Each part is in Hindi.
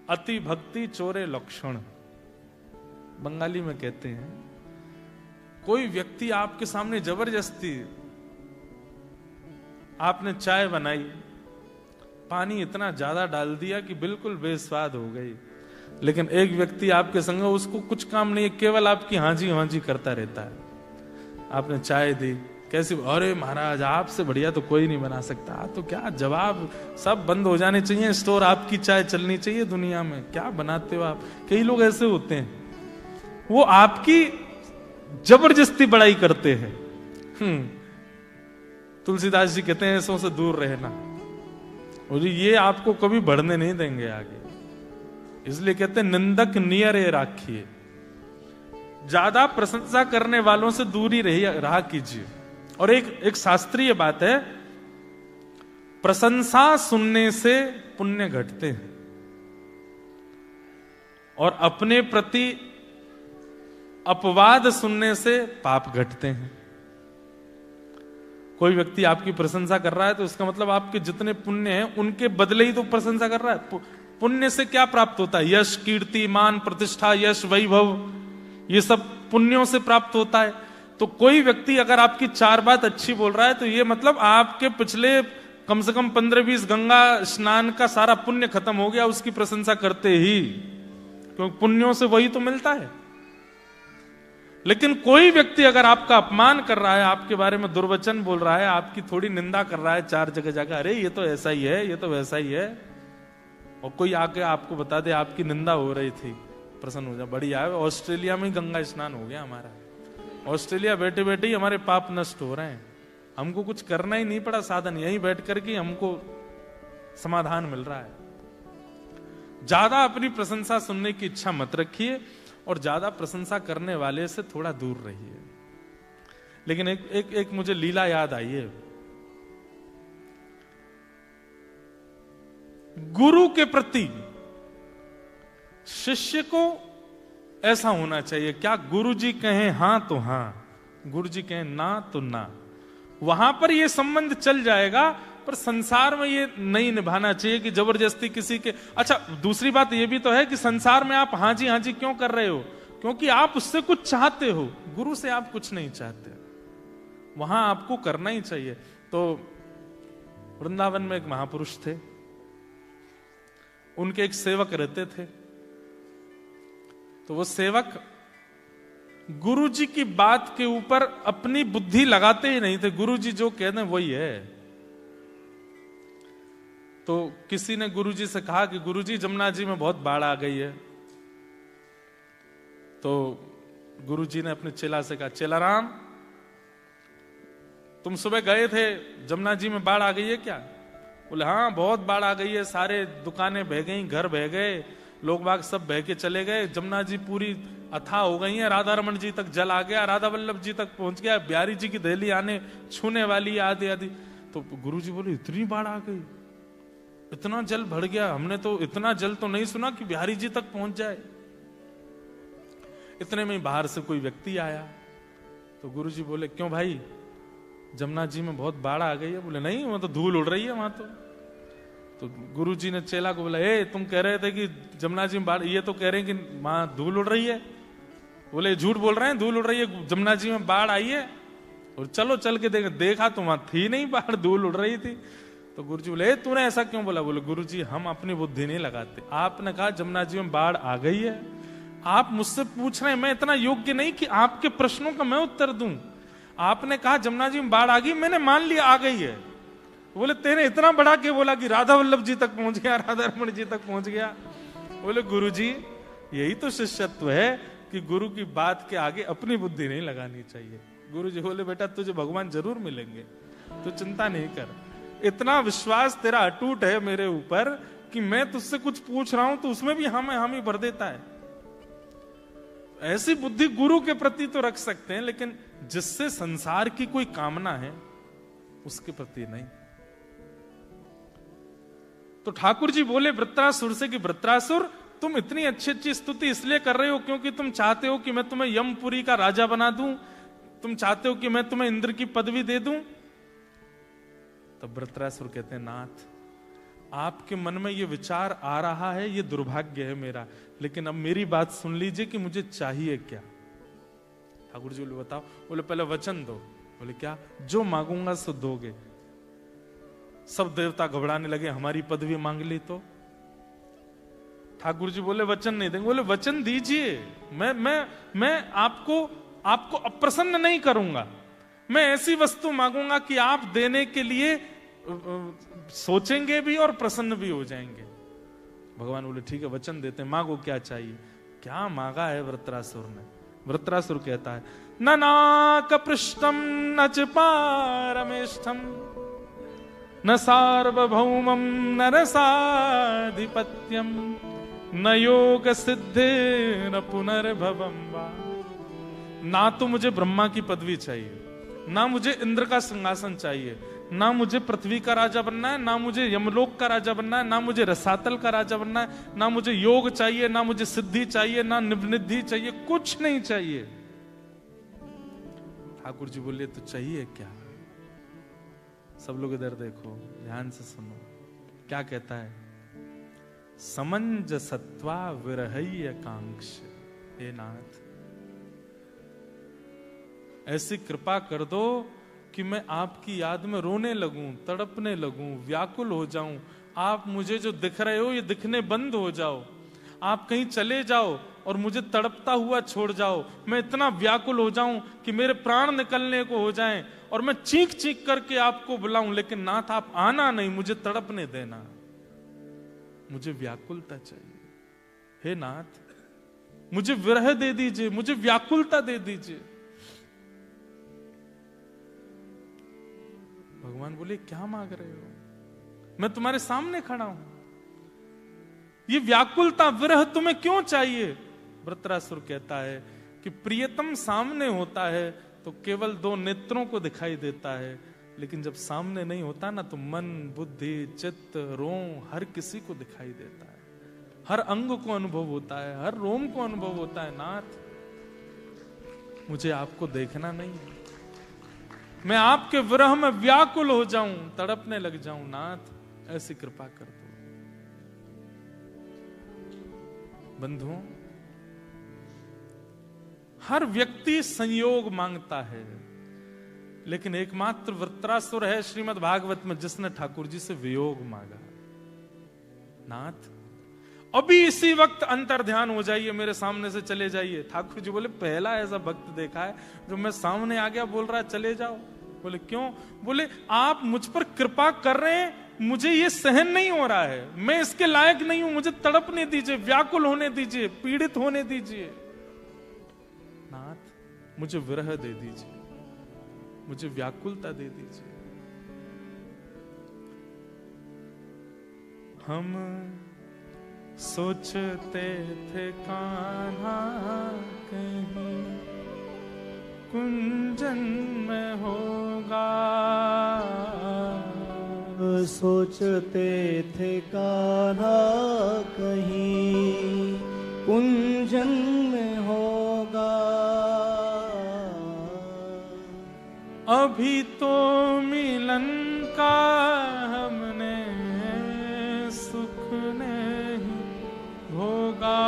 अति भक्ति चोरे लक्षण, बंगाली में कहते हैं। कोई व्यक्ति आपके सामने जबरदस्ती, आपने चाय बनाई, पानी इतना ज्यादा डाल दिया कि बिल्कुल बेस्वाद हो गई, लेकिन एक व्यक्ति आपके संग, उसको कुछ काम नहीं है, केवल आपकी हाजी हाजी करता रहता है। आपने चाय दी, कैसी, अरे महाराज आपसे बढ़िया तो कोई नहीं बना सकता, तो क्या जवाब, सब बंद हो जाने चाहिए स्टोर, आपकी चाय चलनी चाहिए दुनिया में, क्या बनाते हो आप। कई लोग ऐसे होते हैं, वो आपकी जबरदस्ती बड़ाई करते हैं। तुलसीदास जी कहते हैं ऐसों से दूर रहना, और ये आपको कभी बढ़ने नहीं देंगे आगे। इसलिए कहते हैं निंदक नियरे राखिए, ज्यादा प्रशंसा करने वालों से दूरी रहा कीजिए। और एक शास्त्रीय बात है, प्रशंसा सुनने से पुण्य घटते हैं और अपने प्रति अपवाद सुनने से पाप घटते हैं। कोई व्यक्ति आपकी प्रशंसा कर रहा है तो इसका मतलब आपके जितने पुण्य हैं उनके बदले ही तो प्रशंसा कर रहा है। पुण्य से क्या प्राप्त होता है? यश, कीर्ति, मान, प्रतिष्ठा, यश, वैभव, ये सब पुण्यों से प्राप्त होता है। तो कोई व्यक्ति अगर आपकी 4 बात अच्छी बोल रहा है तो ये मतलब आपके पिछले कम से कम 15-20 गंगा स्नान का सारा पुण्य खत्म हो गया उसकी प्रशंसा करते ही, क्योंकि पुण्यों से वही तो मिलता है। लेकिन कोई व्यक्ति अगर आपका अपमान कर रहा है, आपके बारे में दुर्वचन बोल रहा है, आपकी थोड़ी निंदा कर रहा है 4 जगह जाकर, अरे ये तो ऐसा ही है, ये तो वैसा ही है, और कोई आके आपको बता दे आपकी निंदा हो रही थी, प्रसन्न हो जाए, बढ़िया है। ऑस्ट्रेलिया में गंगा स्नान हो गया हमारा, ऑस्ट्रेलिया बैठे बैठे ही हमारे पाप नष्ट हो रहे हैं, हमको कुछ करना ही नहीं पड़ा, साधन यहीं बैठ करके हमको समाधान मिल रहा है। ज्यादा अपनी प्रशंसा सुनने की इच्छा मत रखिए और ज्यादा प्रशंसा करने वाले से थोड़ा दूर रहिए। लेकिन एक मुझे लीला याद आई है। गुरु के प्रति शिष्य को ऐसा होना चाहिए, क्या गुरु जी कहें हां तो हां, गुरु जी कहें ना तो ना, वहां पर यह संबंध चल जाएगा। पर संसार में ये नहीं निभाना चाहिए कि जबरदस्ती किसी के। अच्छा, दूसरी बात ये भी तो है कि संसार में आप हाजी हाजी क्यों कर रहे हो? क्योंकि आप उससे कुछ चाहते हो, गुरु से आप कुछ नहीं चाहते, वहां आपको करना ही चाहिए। तो वृंदावन में एक महापुरुष थे, उनके एक सेवक रहते थे। तो वो सेवक गुरु जी की बात के ऊपर अपनी बुद्धि लगाते ही नहीं थे, गुरु जी जो कहते हैं वही है। तो किसी ने गुरु जी से कहा कि गुरु जी जमुना जी में बहुत बाढ़ आ गई है। तो गुरु जी ने अपने चेला से कहा, चेला राम, तुम सुबह गए थे, जमुना जी में बाढ़ आ गई है क्या? बोले हाँ बहुत बाढ़ आ गई है, सारे दुकानें बह गई, घर बह गए, लोग बाग सब बह के चले गए, जमुना जी पूरी अथाह हो गई है, राधा रमन जी तक जल आ गया, राधा वल्लभ जी तक पहुंच गया, बिहारी जी की दहली आने छूने वाली आदि आदि। तो गुरु जी बोले इतनी बाढ़ आ गई, इतना जल भर गया, हमने तो इतना जल तो नहीं सुना कि बिहारी जी तक पहुंच जाए। इतने में बाहर से कोई व्यक्ति आया। तो गुरु जी बोले क्यों भाई, जमुना जी में बहुत बाढ़ आ गई है? बोले नहीं, वहां तो धूल उड़ रही है वहां तो गुरु जी ने चेला को बोला, ए तुम कह रहे थे कि जमुना जी में बाढ़, ये तो कह रहे हैं कि वहां धूल उड़ रही है। बोले झूठ बोल रहे हैं, धूल उड़ रही है, जमुना जी में बाढ़ आई है। और चलो चल के देखा तो वहां थी नहीं बाढ़, धूल उड़ रही थी। तो गुरु जी बोले तूने ऐसा क्यों बोला? बोले गुरु जी हम अपनी बुद्धि नहीं लगाते, आपने कहा जमुना जी में बाढ़ आ गई है, आप मुझसे पूछ रहे हैं, मैं इतना योग्य नहीं कि आपके प्रश्नों का मैं उत्तर दूं। आपने कहा जमुना जी में बाढ़ आ गई, मैंने मान लिया आ गई है। बोले तेरे इतना बड़ा के बोला कि राधा वल्लभ जी तक पहुंच गया, राधा रमन जी तक पहुंच गया। बोले गुरु जी यही तो शिष्यत्व है कि गुरु की बात के आगे अपनी बुद्धि नहीं लगानी चाहिए। गुरु जी बोले बेटा तुझे भगवान जरूर मिलेंगे, तू चिंता नहीं कर, इतना विश्वास तेरा अटूट है मेरे ऊपर कि मैं तुझसे कुछ पूछ रहा हूं तो उसमें भी हामी भर देता है। ऐसी बुद्धि गुरु के प्रति तो रख सकते हैं, लेकिन जिससे संसार की कोई कामना है उसके प्रति नहीं। तो ठाकुर जी बोले वृत्रासुर से कि वृत्रासुर तुम इतनी अच्छी अच्छी स्तुति इसलिए कर रहे हो क्योंकि तुम चाहते हो कि मैं तुम्हें यमपुरी का राजा बना दूं, तुम चाहते हो कि मैं तुम्हें इंद्र की पदवी दे दूं। तब वृत्रासुर कहते हैं नाथ आपके मन में ये विचार आ रहा है, ये दुर्भाग्य है मेरा, लेकिन अब मेरी बात सुन लीजिए कि मुझे चाहिए क्या। ठाकुर जी बोले बताओ। बोले पहले वचन दो। बोले क्या? जो मांगूंगा सो दोगे। सब देवता घबराने लगे, हमारी पदवी मांग ली तो। ठाकुर जी बोले वचन नहीं देंगे। बोले वचन दीजिए, मैं आपको अप्रसन्न नहीं करूंगा। मैं ऐसी वस्तु मांगूंगा कि आप देने के लिए सोचेंगे भी और प्रसन्न भी हो जाएंगे। भगवान बोले ठीक है वचन देते हैं, मांगो क्या चाहिए। क्या मांगा है वृत्रासुर ने? वृत्रासुर कहता है न नाक पृष्ठम न च पारमेष्ठम न सार्वभौमम न रसाधिपत्यम न योग सिद्धि न पुनर्भवम वा। ना तो मुझे ब्रह्मा की पदवी चाहिए, ना मुझे इंद्र का सिंहासन चाहिए, ना मुझे पृथ्वी का राजा बनना है, ना मुझे यमलोक का राजा बनना है, ना मुझे रसातल का राजा बनना है, ना मुझे योग चाहिए, ना मुझे सिद्धि चाहिए, ना निवृद्धि चाहिए, कुछ नहीं चाहिए। ठाकुर जी बोले तो चाहिए क्या? सब लोग इधर देखो, ध्यान से सुनो क्या कहता है। समंजसत्वा विरहय्य कांक्ष। हे नाथ, ऐसी कृपा कर दो कि मैं आपकी याद में रोने लगूं, तड़पने लगूं, व्याकुल हो जाऊं। आप मुझे जो दिख रहे हो ये दिखने बंद हो जाओ। आप कहीं चले जाओ और मुझे तड़पता हुआ छोड़ जाओ। मैं इतना व्याकुल हो जाऊं कि मेरे प्राण निकलने को हो जाएं और मैं चीख चीख करके आपको बुलाऊं, लेकिन नाथ आप आना नहीं, मुझे तड़पने देना। मुझे व्याकुलता चाहिए। हे नाथ, मुझे विरह दे दीजिए, मुझे व्याकुलता दे दीजिए। भगवान बोले क्या मांग रहे हो? मैं तुम्हारे सामने खड़ा हूं। ये व्याकुलता विरह तुम्हें क्यों चाहिए? वृत्रासुर कहता है कि प्रियतम सामने होता है तो केवल दो नेत्रों को दिखाई देता है, लेकिन जब सामने नहीं होता ना तो मन, बुद्धि, चित्त, रोम हर किसी को दिखाई देता है। हर अंग को अनुभव होता है, हर रोम को अनुभव होता है। नाथ, मुझे आपको देखना नहीं है। मैं आपके विरह में व्याकुल हो जाऊं, तड़पने लग जाऊं। नाथ, ऐसी कृपा कर दो। बंधुओं, हर व्यक्ति संयोग मांगता है, लेकिन एकमात्र वृत्रासुर है श्रीमद् भागवत में जिसने ठाकुर जी से वियोग मांगा। नाथ, अभी इसी वक्त अंतर ध्यान हो जाइए, मेरे सामने से चले जाइए। ठाकुर जी बोले पहला ऐसा भक्त देखा है जो मैं सामने आ गया बोल रहा है चले जाओ। बोले क्यों? बोले आप मुझ पर कृपा कर रहे हैं, मुझे ये सहन नहीं हो रहा है, मैं इसके लायक नहीं हूं, मुझे तड़पने दीजिए, व्याकुल होने दीजिए, पीड़ित होने दीजिए। नाथ, मुझे विरह दे दीजिए, मुझे व्याकुलता दे दीजिए। हम सोचते थे कान्हा कहीं कुंजन में होगा, सोचते थे कान्हा कहीं कुंजन में होगा। अभी तो मिलन का हमने सुख नहीं भोगा।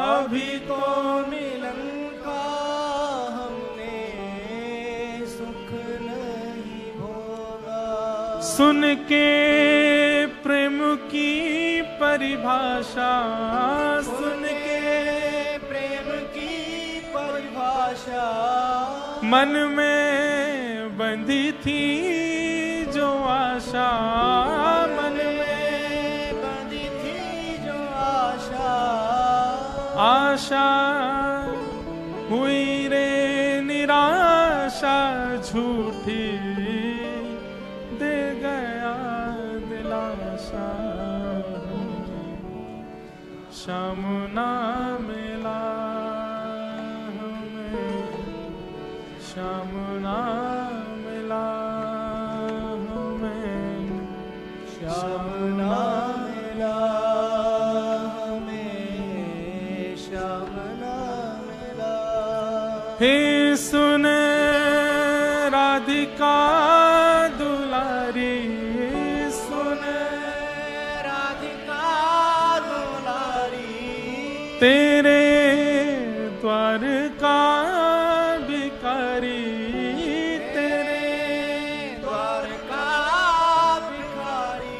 अभी तो मिलन का हमने सुख नहीं भोगा। सुन के प्रेम की परिभाषा, सुन के प्रेम की परिभाषा, मन में बंधी थी जो आशा, मन में बंधी थी जो आशा, आशा हुई रे निराशा, झूठी दे गया दिलासा। श्याम ना मिला हमें, श्याम ना मिला हमें, श्याम ना मिला हमें, श्याम ना मिला। हे सुन राधिका दुलारी, तेरे द्वार का भिखारी, तेरे द्वार का भिखारी,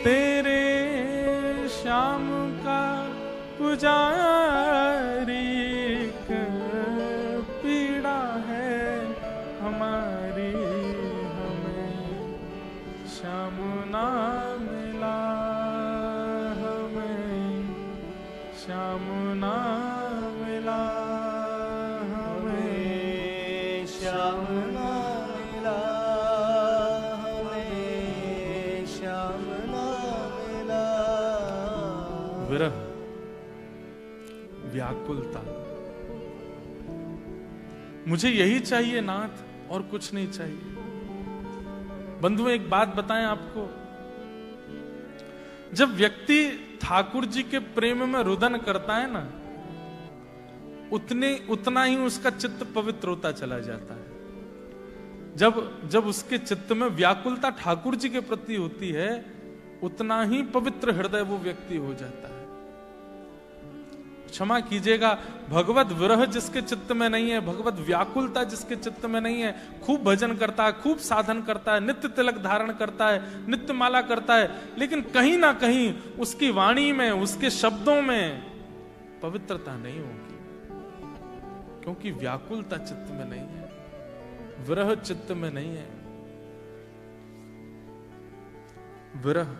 तेरे श्याम का पुजारी, एक पीड़ा है हमारी, हमें श्याम ना मिला, हमें श्याम ना मिला, हमें श्याम ना मिला, हमें श्याम ना मिला। विरह, व्याकुलता, मुझे यही चाहिए नाथ और कुछ नहीं चाहिए। बंधुओं, एक बात बताएं आपको, जब व्यक्ति ठाकुर जी के प्रेम में रुदन करता है ना, उतना ही उसका चित्त पवित्र होता चला जाता है। जब उसके चित्त में व्याकुलता ठाकुर जी के प्रति होती है, उतना ही पवित्र हृदय वो व्यक्ति हो जाता है। क्षमा कीजिएगा, भगवत विरह जिसके चित्त में नहीं है, भगवत व्याकुलता जिसके चित्त में नहीं है, खूब भजन करता है, खूब साधन करता है, नित्य तिलक धारण करता है, नित्य माला करता है, लेकिन कहीं ना कहीं उसकी वाणी में, उसके शब्दों में पवित्रता नहीं होगी, क्योंकि व्याकुलता चित्त में नहीं है, विरह चित्त में नहीं है। विरह,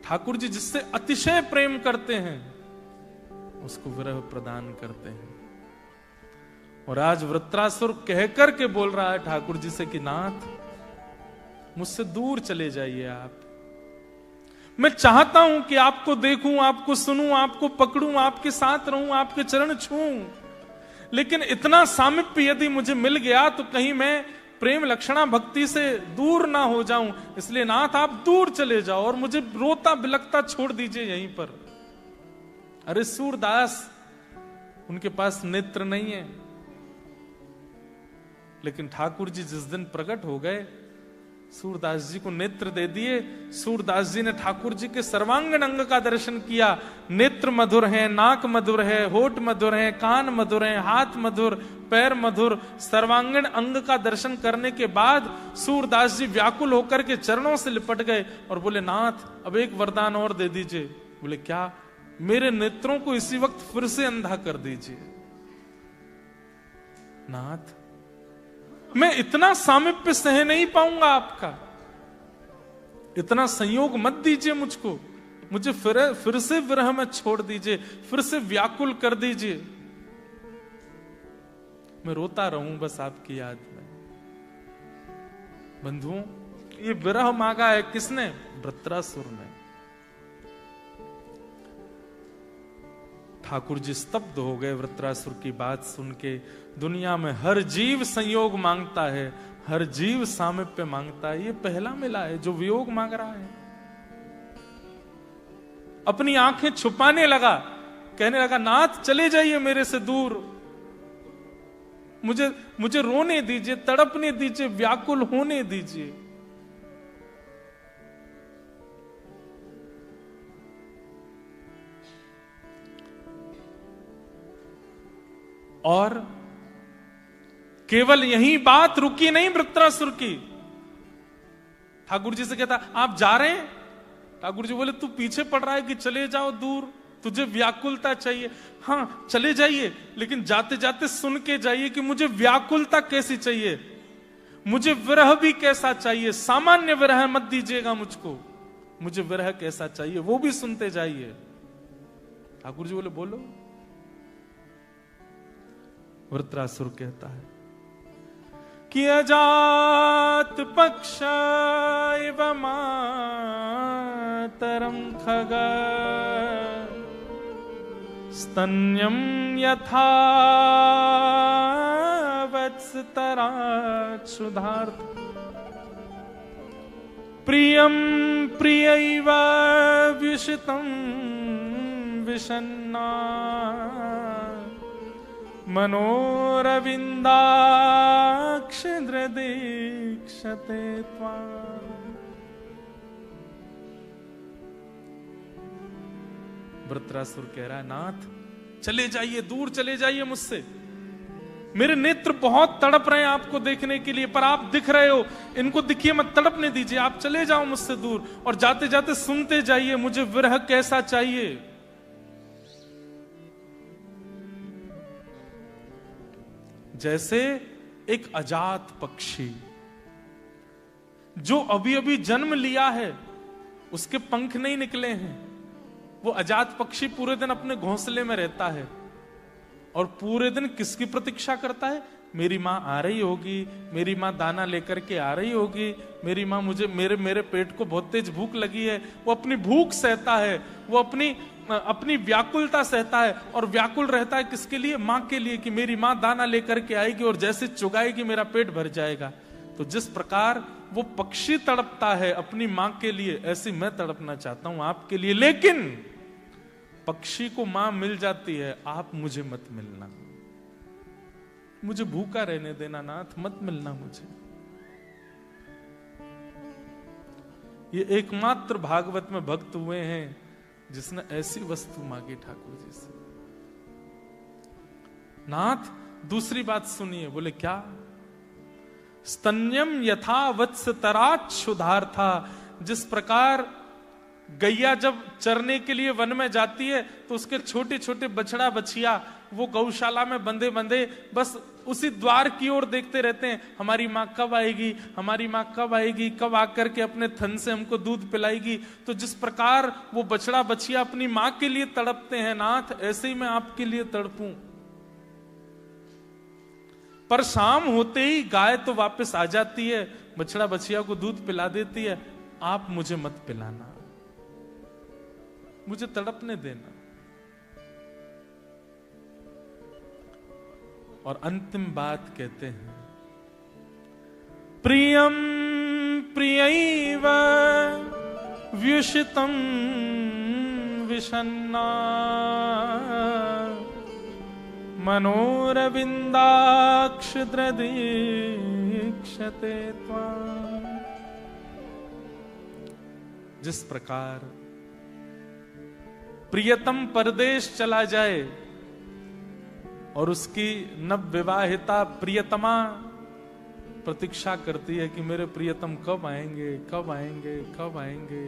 ठाकुर जी जिससे अतिशय प्रेम करते हैं उसको विरह प्रदान करते हैं। और आज वृत्रासुर कहकर के बोल रहा है ठाकुर जी से कि नाथ, मुझसे दूर चले जाइए आप, मैं चाहता हूं कि आपको देखूं, आपको सुनूं, आपको पकड़ूं, आपके साथ रहूं, आपके चरण छूऊं, लेकिन इतना सामिप्य यदि मुझे मिल गया तो कहीं मैं प्रेम लक्षणा भक्ति से दूर ना हो जाऊं, इसलिए नाथ आप दूर चले जाओ और मुझे रोता बिलखता छोड़ दीजिए यहीं पर। अरे सूरदास, उनके पास नेत्र नहीं है, लेकिन ठाकुर जी जिस दिन प्रकट हो गए, सूरदास जी को नेत्र दे दिए। सूरदास जी ने ठाकुर जी के सर्वांगीण अंग का दर्शन किया। नेत्र मधुर हैं, नाक मधुर है, होठ मधुर हैं, कान मधुर हैं, हाथ मधुर, पैर मधुर, सर्वांगीण अंग का दर्शन करने के बाद सूरदास जी व्याकुल होकर के चरणों से लिपट गए और बोले, नाथ अब एक वरदान और दे दीजिए। बोले, क्या? मेरे नेत्रों को इसी वक्त फिर से अंधा कर दीजिए। नाथ, मैं इतना सामिप्य सह नहीं पाऊंगा आपका, इतना संयोग मत दीजिए मुझको, मुझे फिर से विरह में छोड़ दीजिए, फिर से व्याकुल कर दीजिए, मैं रोता रहूं बस आपकी याद में। बंधुओं, ये विरह मांगा है किसने? वृत्रासुर ने। ठाकुर जी स्तब्ध हो गए वृत्रासुर की बात सुन के। दुनिया में हर जीव संयोग मांगता है, हर जीव सामिप्य मांगता है, ये पहला मिला है जो वियोग मांग रहा है। अपनी आंखें छुपाने लगा, कहने लगा, नाथ चले जाइए मेरे से दूर, मुझे रोने दीजिए, तड़पने दीजिए, व्याकुल होने दीजिए। और केवल यही बात रुकी नहीं वृत्रासुर की। ठाकुर जी से कहता, आप जा रहे हैं? ठाकुर जी बोले, तू पीछे पड़ रहा है कि चले जाओ दूर, तुझे व्याकुलता चाहिए। हाँ चले जाइए, लेकिन जाते जाते सुन के जाइए कि मुझे व्याकुलता कैसी चाहिए, मुझे विरह भी कैसा चाहिए। सामान्य विरह मत दीजिएगा मुझको, मुझे विरह कैसा चाहिए वो भी सुनते जाइए। ठाकुर जी बोले, बोलो। वृत्रासुर कहता है कि अजात पक्ष इव मातरं खग स्तन्यं यथा वत्सतरात् सुधार्थ प्रियं प्रियैव विषितं विषन्ना मनोरविंदाक्ष दीक्षते त्वाम्। वृत्रासुर कह रहा है, नाथ चले जाइए, दूर चले जाइए मुझसे, मेरे नेत्र बहुत तड़प रहे हैं आपको देखने के लिए, पर आप दिख रहे हो, इनको दिखिए मत, तड़पने दीजिए, आप चले जाओ मुझसे दूर, और जाते जाते सुनते जाइए मुझे विरह कैसा चाहिए। जैसे एक अजात पक्षी जो अभी अभी जन्म लिया है, उसके पंख नहीं निकले हैं, वो अजात पक्षी पूरे दिन अपने घोंसले में रहता है और पूरे दिन किसकी प्रतीक्षा करता है? मेरी माँ आ रही होगी, मेरी माँ दाना लेकर के आ रही होगी, मेरी माँ मुझे मेरे पेट को बहुत तेज भूख लगी है। वो अपनी भूख सहता है, वो अपनी व्याकुलता सहता है, और व्याकुल रहता है किसके लिए? माँ के लिए, कि मेरी माँ दाना लेकर के आएगी और जैसे चुगाएगी मेरा पेट भर जाएगा। तो जिस प्रकार वो पक्षी तड़पता है अपनी माँ के लिए, ऐसी मैं तड़पना चाहता हूं आपके लिए। लेकिन पक्षी को माँ मिल जाती है, आप मुझे मत मिलना, मुझे भूखा रहने देना नाथ, मत मिलना मुझे। ये एकमात्र भागवत में भक्त हुए हैं जिसने ऐसी वस्तु मांगी ठाकुर जी से। नाथ दूसरी बात सुनिए, बोले क्या? स्तन्यम यथा वत्स तराच्छुधार था। जिस प्रकार गैया जब चरने के लिए वन में जाती है तो उसके छोटे छोटे बछड़ा बछिया वो गौशाला में बंधे बंधे बस उसी द्वार की ओर देखते रहते हैं, हमारी माँ कब आएगी, हमारी माँ कब आएगी, कब आकर के अपने थन से हमको दूध पिलाएगी। तो जिस प्रकार वो बछड़ा बछिया अपनी माँ के लिए तड़पते हैं नाथ, ऐसे ही मैं आपके लिए तड़पूं। पर शाम होते ही गाय तो वापस आ जाती है, बछड़ा बछिया को दूध पिला देती है, आप मुझे मत पिलाना, मुझे तड़पने देना। और अंतिम बात कहते हैं, प्रियम प्रियैव व्युषितम विषन्ना मनोरविंदाक्ष दृदीक्षते त्वाम्। जिस प्रकार प्रियतम परदेश चला जाए और उसकी नव विवाहिता प्रियतमा प्रतीक्षा करती है कि मेरे प्रियतम कब आएंगे, कब आएंगे, कब आएंगे,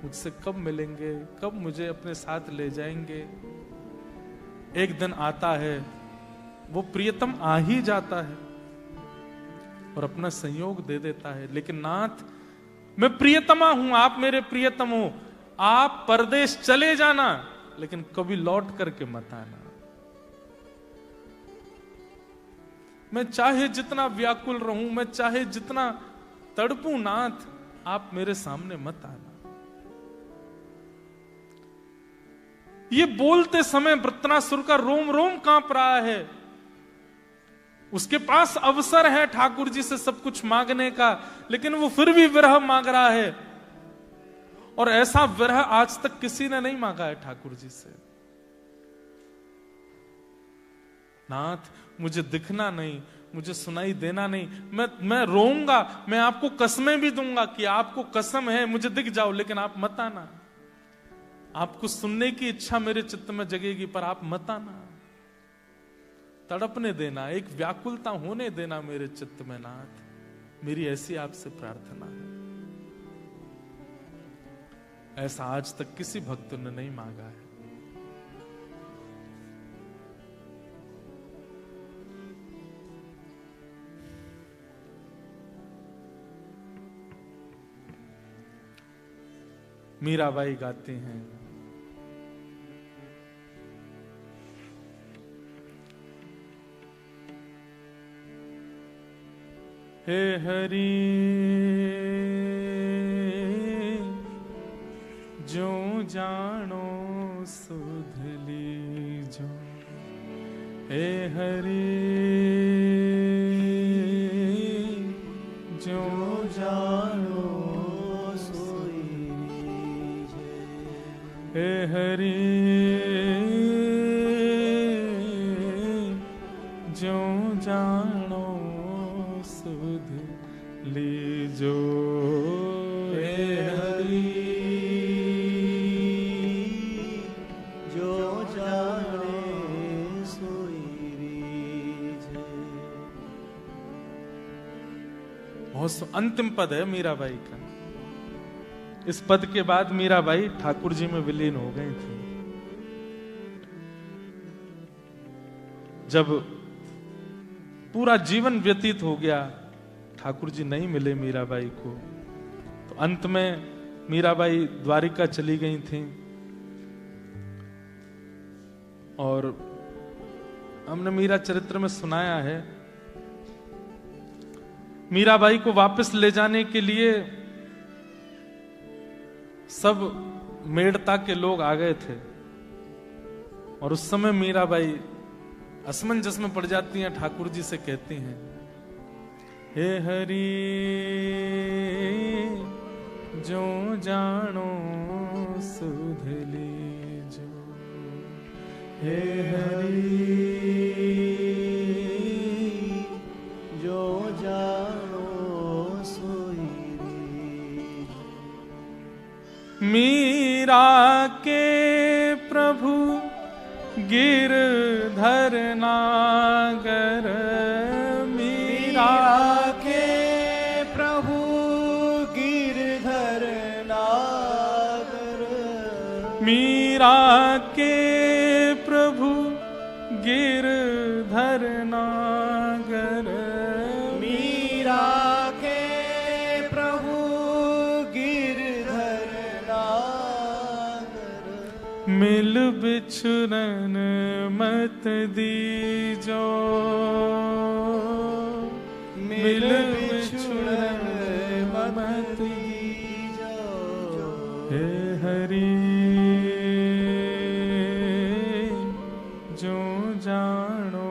मुझसे कब मिलेंगे, कब मुझे अपने साथ ले जाएंगे। एक दिन आता है, वो प्रियतम आ ही जाता है और अपना संयोग दे देता है। लेकिन नाथ मैं प्रियतमा हूं, आप मेरे प्रियतम हो, आप परदेश चले जाना लेकिन कभी लौट करके मत आना। मैं चाहे जितना व्याकुल रहूं, मैं चाहे जितना तड़पूं नाथ, आप मेरे सामने मत आना। ये बोलते समय वृत्रासुर का रोम रोम कांप रहा है। उसके पास अवसर है ठाकुर जी से सब कुछ मांगने का, लेकिन वो फिर भी विरह मांग रहा है। और ऐसा विरह आज तक किसी ने नहीं मांगा है ठाकुर जी से। नाथ मुझे दिखना नहीं, मुझे सुनाई देना नहीं, मैं रोऊंगा, मैं आपको कसमें भी दूंगा कि आपको कसम है मुझे दिख जाओ, लेकिन आप मत आना। आपको सुनने की इच्छा मेरे चित्त में जगेगी पर आप मत आना। तड़पने देना, एक व्याकुलता होने देना मेरे चित्त में नाथ, मेरी ऐसी आपसे प्रार्थना है। ऐसा आज तक किसी भक्त ने नहीं मांगा है। मीराबाई गाती हैं, हे हरि जो जानो सुध लीजो, हे हरि जो जानो सोई लीजे, हे हरि जो जानो सुध लीजो, हे हरि अंतिम पद है मीराबाई का। इस पद के बाद मीराबाई ठाकुर जी में विलीन हो गई थी। जब पूरा जीवन व्यतीत हो गया, ठाकुर जी नहीं मिले मीराबाई को, तो अंत में मीराबाई द्वारिका चली गई थी। और हमने मीरा चरित्र में सुनाया है, मीराबाई को वापस ले जाने के लिए सब मेड़ता के लोग आ गए थे। और उस समय मीराबाई असमंजस में पड़ जाती हैं, ठाकुर जी से कहती हैं, हे हरि जो जानो सुध लीजो, हे हरि जो जानो सोई लीजो। मीरा के प्रभु गिरधर नागर, मीरा के प्रभु गिरधर नागर, मीरा के प्रभु गिरधर नागर, मीरा के प्रभु गिरधर नागर, मिल बिछुरन मत दीजो, मिल बिछुरन मत दीजो, हे हरि जो जानो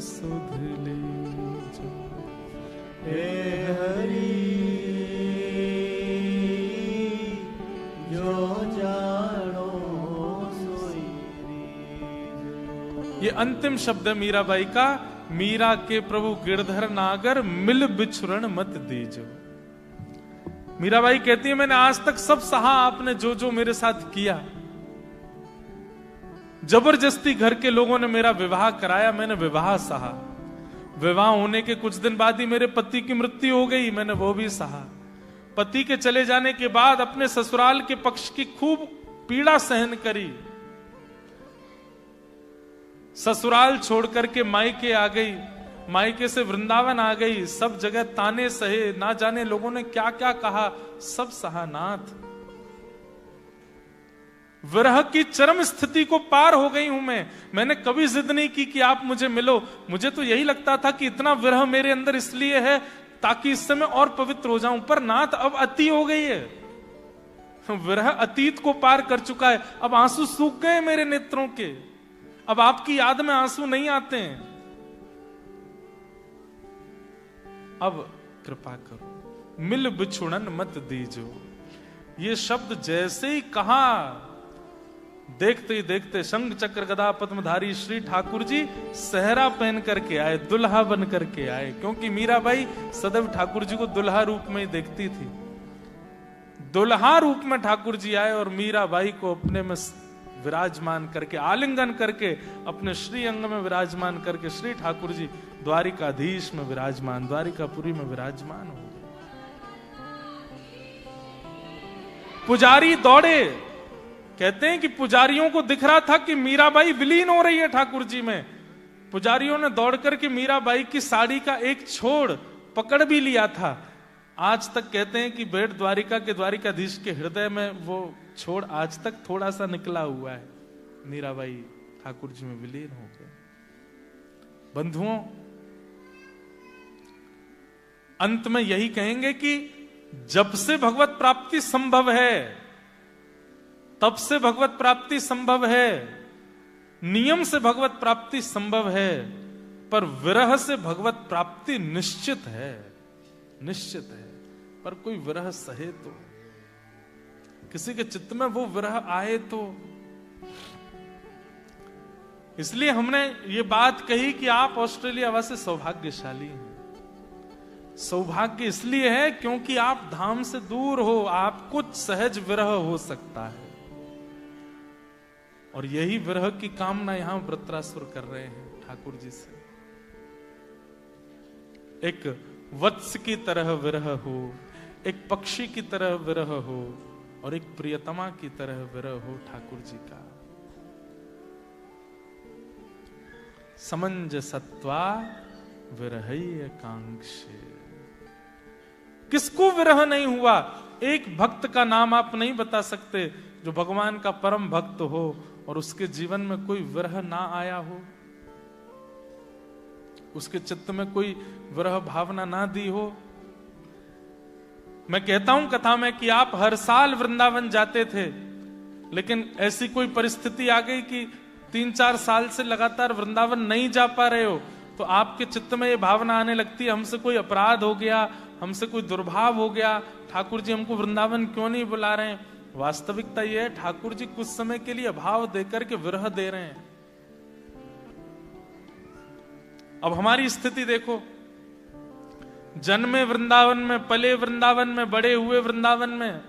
सुध लीजो, हे हरि जो जानो सोई लीजो। ये अंतिम शब्द है मीराबाई का, मीरा के प्रभु गिरधर नागर मिल बिछुरन मत दीजो। मीराबाई कहती है, मैंने आज तक सब सहा आपने जो जो मेरे साथ किया। जबरदस्ती घर के लोगों ने मेरा विवाह कराया, मैंने विवाह सहा। विवाह होने के कुछ दिन बाद ही मेरे पति की मृत्यु हो गई, मैंने वो भी सहा। पति के चले जाने के बाद अपने ससुराल के पक्ष की खूब पीड़ा सहन करी। ससुराल छोड़ करके मायके आ गई, मायके से वृंदावन आ गई, सब जगह ताने सहे, ना जाने लोगों ने क्या क्या कहा, सब सहा नाथ। विरह की चरम स्थिति को पार हो गई हूं मैंने कभी जिद नहीं की कि आप मुझे मिलो। मुझे तो यही लगता था कि इतना विरह मेरे अंदर इसलिए है ताकि इस समय और पवित्र हो जाऊं, पर नाथ अब अति हो गई है। विरह अतीत को पार कर चुका है, अब आंसू सूख गए मेरे नेत्रों के, अब आपकी याद में आंसू नहीं आते हैं। अब कृपा करो, मिल बिछुड़न मत दीजो। ये शब्द जैसे ही कहा, देखते ही देखते शंख चक्र गदा पद्मधारी श्री ठाकुर जी सहरा पहन करके आए, दुल्हा बन करके आए। क्योंकि मीराबाई सदैव ठाकुर जी को दुल्हा रूप में ही देखती थी। दुल्हा रूप में ठाकुर जी आए और मीराबाई को अपने में विराजमान करके, आलिंगन करके, अपने श्री अंग में विराजमान करके श्री ठाकुर जी द्वारिकाधीश में विराजमान, द्वारिकापुरी में विराजमान हो गए। पुजारी दौड़े, कहते हैं कि पुजारियों को दिख रहा था कि मीराबाई विलीन हो रही है ठाकुर जी में। पुजारियों ने दौड़ करके मीराबाई की साड़ी का एक छोड़ पकड़ भी लिया था। आज तक कहते हैं कि बेट द्वारिका के द्वारिकाधीश के हृदय में वो छोड़ आज तक थोड़ा सा निकला हुआ है। मीराबाई ठाकुर जी में विलीन हो गए। बंधुओं, अंत में यही कहेंगे कि जब से भगवत प्राप्ति संभव है, तब से भगवत प्राप्ति संभव है, नियम से भगवत प्राप्ति संभव है, पर विरह से भगवत प्राप्ति निश्चित है, निश्चित है। पर कोई विरह सहे तो, किसी के चित्त में वो विरह आए तो। इसलिए हमने ये बात कही कि आप ऑस्ट्रेलिया वासी सौभाग्यशाली हैं। सौभाग्य इसलिए है क्योंकि आप धाम से दूर हो, आपको सहज विरह हो सकता है। और यही विरह की कामना यहां वृत्रासुर कर रहे हैं ठाकुर जी से। एक वत्स की तरह विरह हो, एक पक्षी की तरह विरह हो और एक प्रियतमा की तरह विरह हो ठाकुर जी का। समंजसत्वा विरहय कांक्षे। किसको विरह नहीं हुआ? एक भक्त का नाम आप नहीं बता सकते जो भगवान का परम भक्त हो और उसके जीवन में कोई विरह ना आया हो, उसके चित्त में कोई विरह भावना ना दी हो। मैं कहता हूं कथा में कि आप हर साल वृंदावन जाते थे, लेकिन ऐसी कोई परिस्थिति आ गई कि 3-4 साल से लगातार वृंदावन नहीं जा पा रहे हो, तो आपके चित्त में ये भावना आने लगती है हमसे कोई अपराध हो गया, हमसे कोई दुर्भाव हो गया, ठाकुर जी हमको वृंदावन क्यों नहीं बुला रहे हैं। वास्तविकता यह है ठाकुर जी कुछ समय के लिए अभाव देकर के विरह दे रहे हैं। अब हमारी स्थिति देखो, जन्मे वृंदावन में, पले वृंदावन में, बड़े हुए वृंदावन में,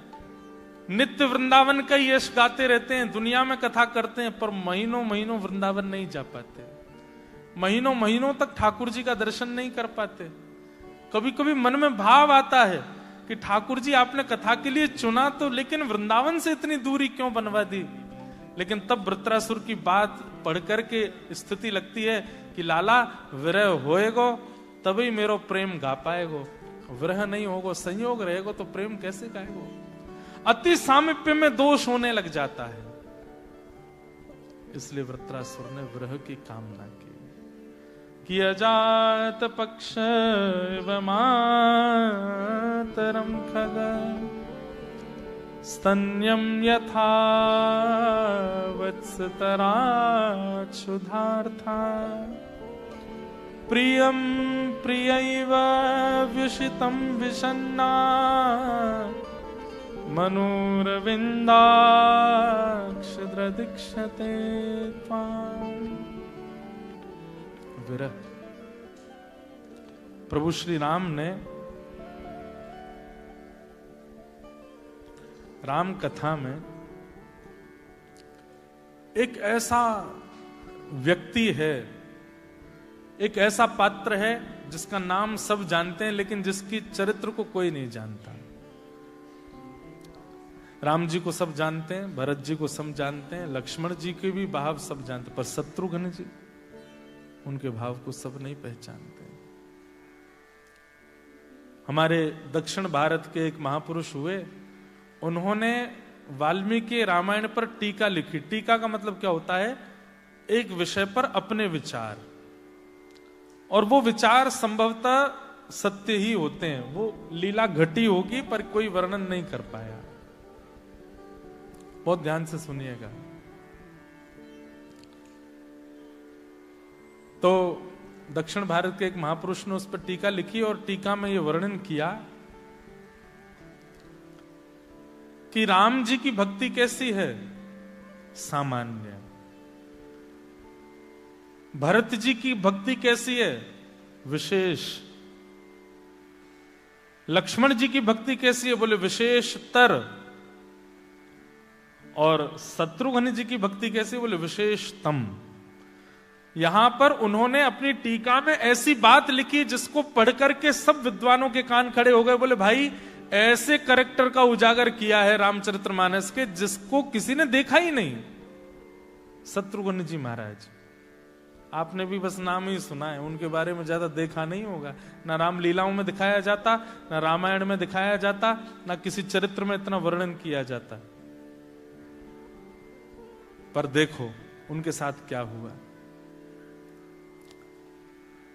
नित्य वृंदावन का यश गाते रहते हैं, दुनिया में कथा करते हैं, पर महीनों महीनों वृंदावन नहीं जा पाते, महीनों महीनों तक ठाकुर जी का दर्शन नहीं कर पाते। कभी कभी मन में भाव आता है कि ठाकुर जी आपने कथा के लिए चुना तो, लेकिन वृंदावन से इतनी दूरी क्यों बनवा दी। लेकिन तब वृत्रासुर की बात पढ़ करके स्थिति लगती है कि लाला विरह होएगो तभी मेरो प्रेम गा पाएगो, विरह नहीं होगो, संयोग रहेगो तो प्रेम कैसे गाएगो। अति सामीप्य में दोष होने लग जाता है, इसलिए वृत्रासुर ने विरह की कामना की। कि अजात पक्ष मातरम खग स्तन्यम यथा वत्सतरा क्षुधार्था प्रियम प्रियैव व्युषितं विषन्ना मनोरविन्दाक्षद्रदीक्षते त्वाम्। विरह। प्रभु श्री राम ने राम कथा में एक ऐसा व्यक्ति है, एक ऐसा पात्र है जिसका नाम सब जानते हैं लेकिन जिसकी चरित्र को कोई नहीं जानता। राम जी को सब जानते हैं, भरत जी को सब जानते हैं, लक्ष्मण जी के भी भाव सब जानते हैं, पर शत्रुघ्न जी उनके भाव को सब नहीं पहचानते। हमारे दक्षिण भारत के एक महापुरुष हुए, उन्होंने वाल्मीकि रामायण पर टीका लिखी। टीका का मतलब क्या होता है? एक विषय पर अपने विचार, और वो विचार संभवतः सत्य ही होते हैं, वो लीला घटी होगी पर कोई वर्णन नहीं कर पाया। बहुत ध्यान से सुनिएगा। तो दक्षिण भारत के एक महापुरुष ने उस पर टीका लिखी और टीका में यह वर्णन किया कि राम जी की भक्ति कैसी है? सामान्य। भरत जी की भक्ति कैसी है? विशेष। लक्ष्मण जी की भक्ति कैसी है? बोले विशेषतर। और शत्रुघ्न जी की भक्ति कैसी है? बोले विशेषतम। यहां पर उन्होंने अपनी टीका में ऐसी बात लिखी जिसको पढ़ करके सब विद्वानों के कान खड़े हो गए। बोले भाई, ऐसे कैरेक्टर का उजागर किया है रामचरितमानस के जिसको किसी ने देखा ही नहीं। शत्रुघ्न जी महाराज, आपने भी बस नाम ही सुना है, उनके बारे में ज्यादा देखा नहीं होगा। ना रामलीलाओं में दिखाया जाता, ना रामायण में दिखाया जाता, ना किसी चरित्र में इतना वर्णन किया जाता। पर देखो उनके साथ क्या हुआ।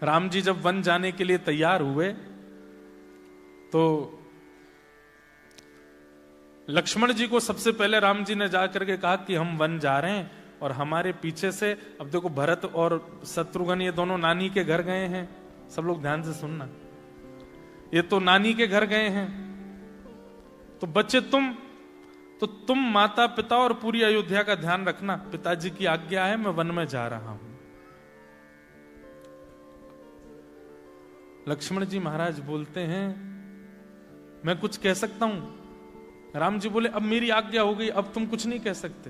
राम जी जब वन जाने के लिए तैयार हुए तो लक्ष्मण जी को सबसे पहले राम जी ने जाकर के कहा कि हम वन जा रहे हैं और हमारे पीछे से, अब देखो भरत और शत्रुघ्न ये दोनों नानी के घर गए हैं। सब लोग ध्यान से सुनना, ये तो नानी के घर गए हैं। तो बच्चे तुम माता पिता और पूरी अयोध्या का ध्यान रखना, पिताजी की आज्ञा है, मैं वन में जा रहा हूं। लक्ष्मण जी महाराज बोलते हैं मैं कुछ कह सकता हूं? राम जी बोले अब मेरी आज्ञा हो गई, अब तुम कुछ नहीं कह सकते।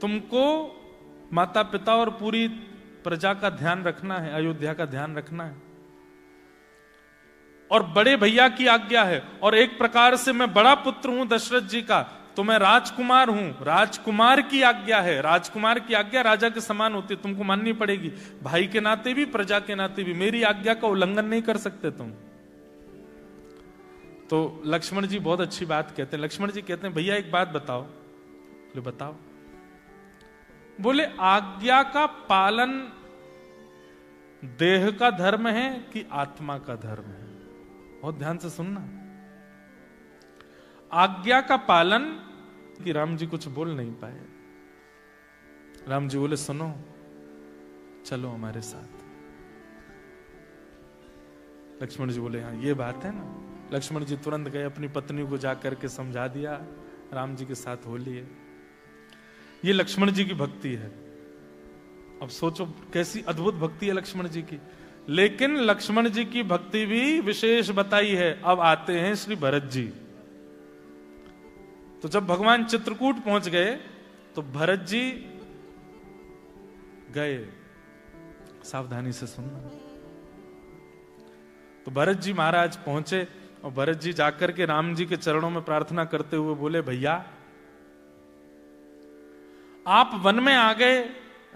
तुमको माता पिता और पूरी प्रजा का ध्यान रखना है, अयोध्या का ध्यान रखना है। और बड़े भैया की आज्ञा है, और एक प्रकार से मैं बड़ा पुत्र हूं दशरथ जी का, तो मैं राजकुमार हूं, राजकुमार की आज्ञा है, राजकुमार की आज्ञा राजा के समान होती है, तुमको माननी पड़ेगी, भाई के नाते भी प्रजा के नाते भी, मेरी आज्ञा का उल्लंघन नहीं कर सकते तुम। तो लक्ष्मण जी बहुत अच्छी बात कहते हैं। लक्ष्मण जी कहते हैं भैया एक बात बताओ। बोले बताओ। बोले आज्ञा का पालन देह का धर्म है कि आत्मा का धर्म है? बहुत ध्यान से सुनना। आज्ञा का पालन कि राम जी कुछ बोल नहीं पाए। राम जी बोले सुनो, चलो हमारे साथ। लक्ष्मण जी बोले हाँ ये बात है ना। लक्ष्मण जी तुरंत गए, अपनी पत्नी को जाकर के समझा दिया, राम जी के साथ हो लिए। ये लक्ष्मण जी की भक्ति है। अब सोचो कैसी अद्भुत भक्ति है लक्ष्मण जी की। लेकिन लक्ष्मण जी की भक्ति भी विशेष बताई है। अब आते हैं श्री भरत जी। तो जब भगवान चित्रकूट पहुंच गए तो भरत जी गए, सावधानी से सुनना। तो भरत जी महाराज पहुंचे और भरत जी जाकर के राम जी के चरणों में प्रार्थना करते हुए बोले भैया आप वन में आ गए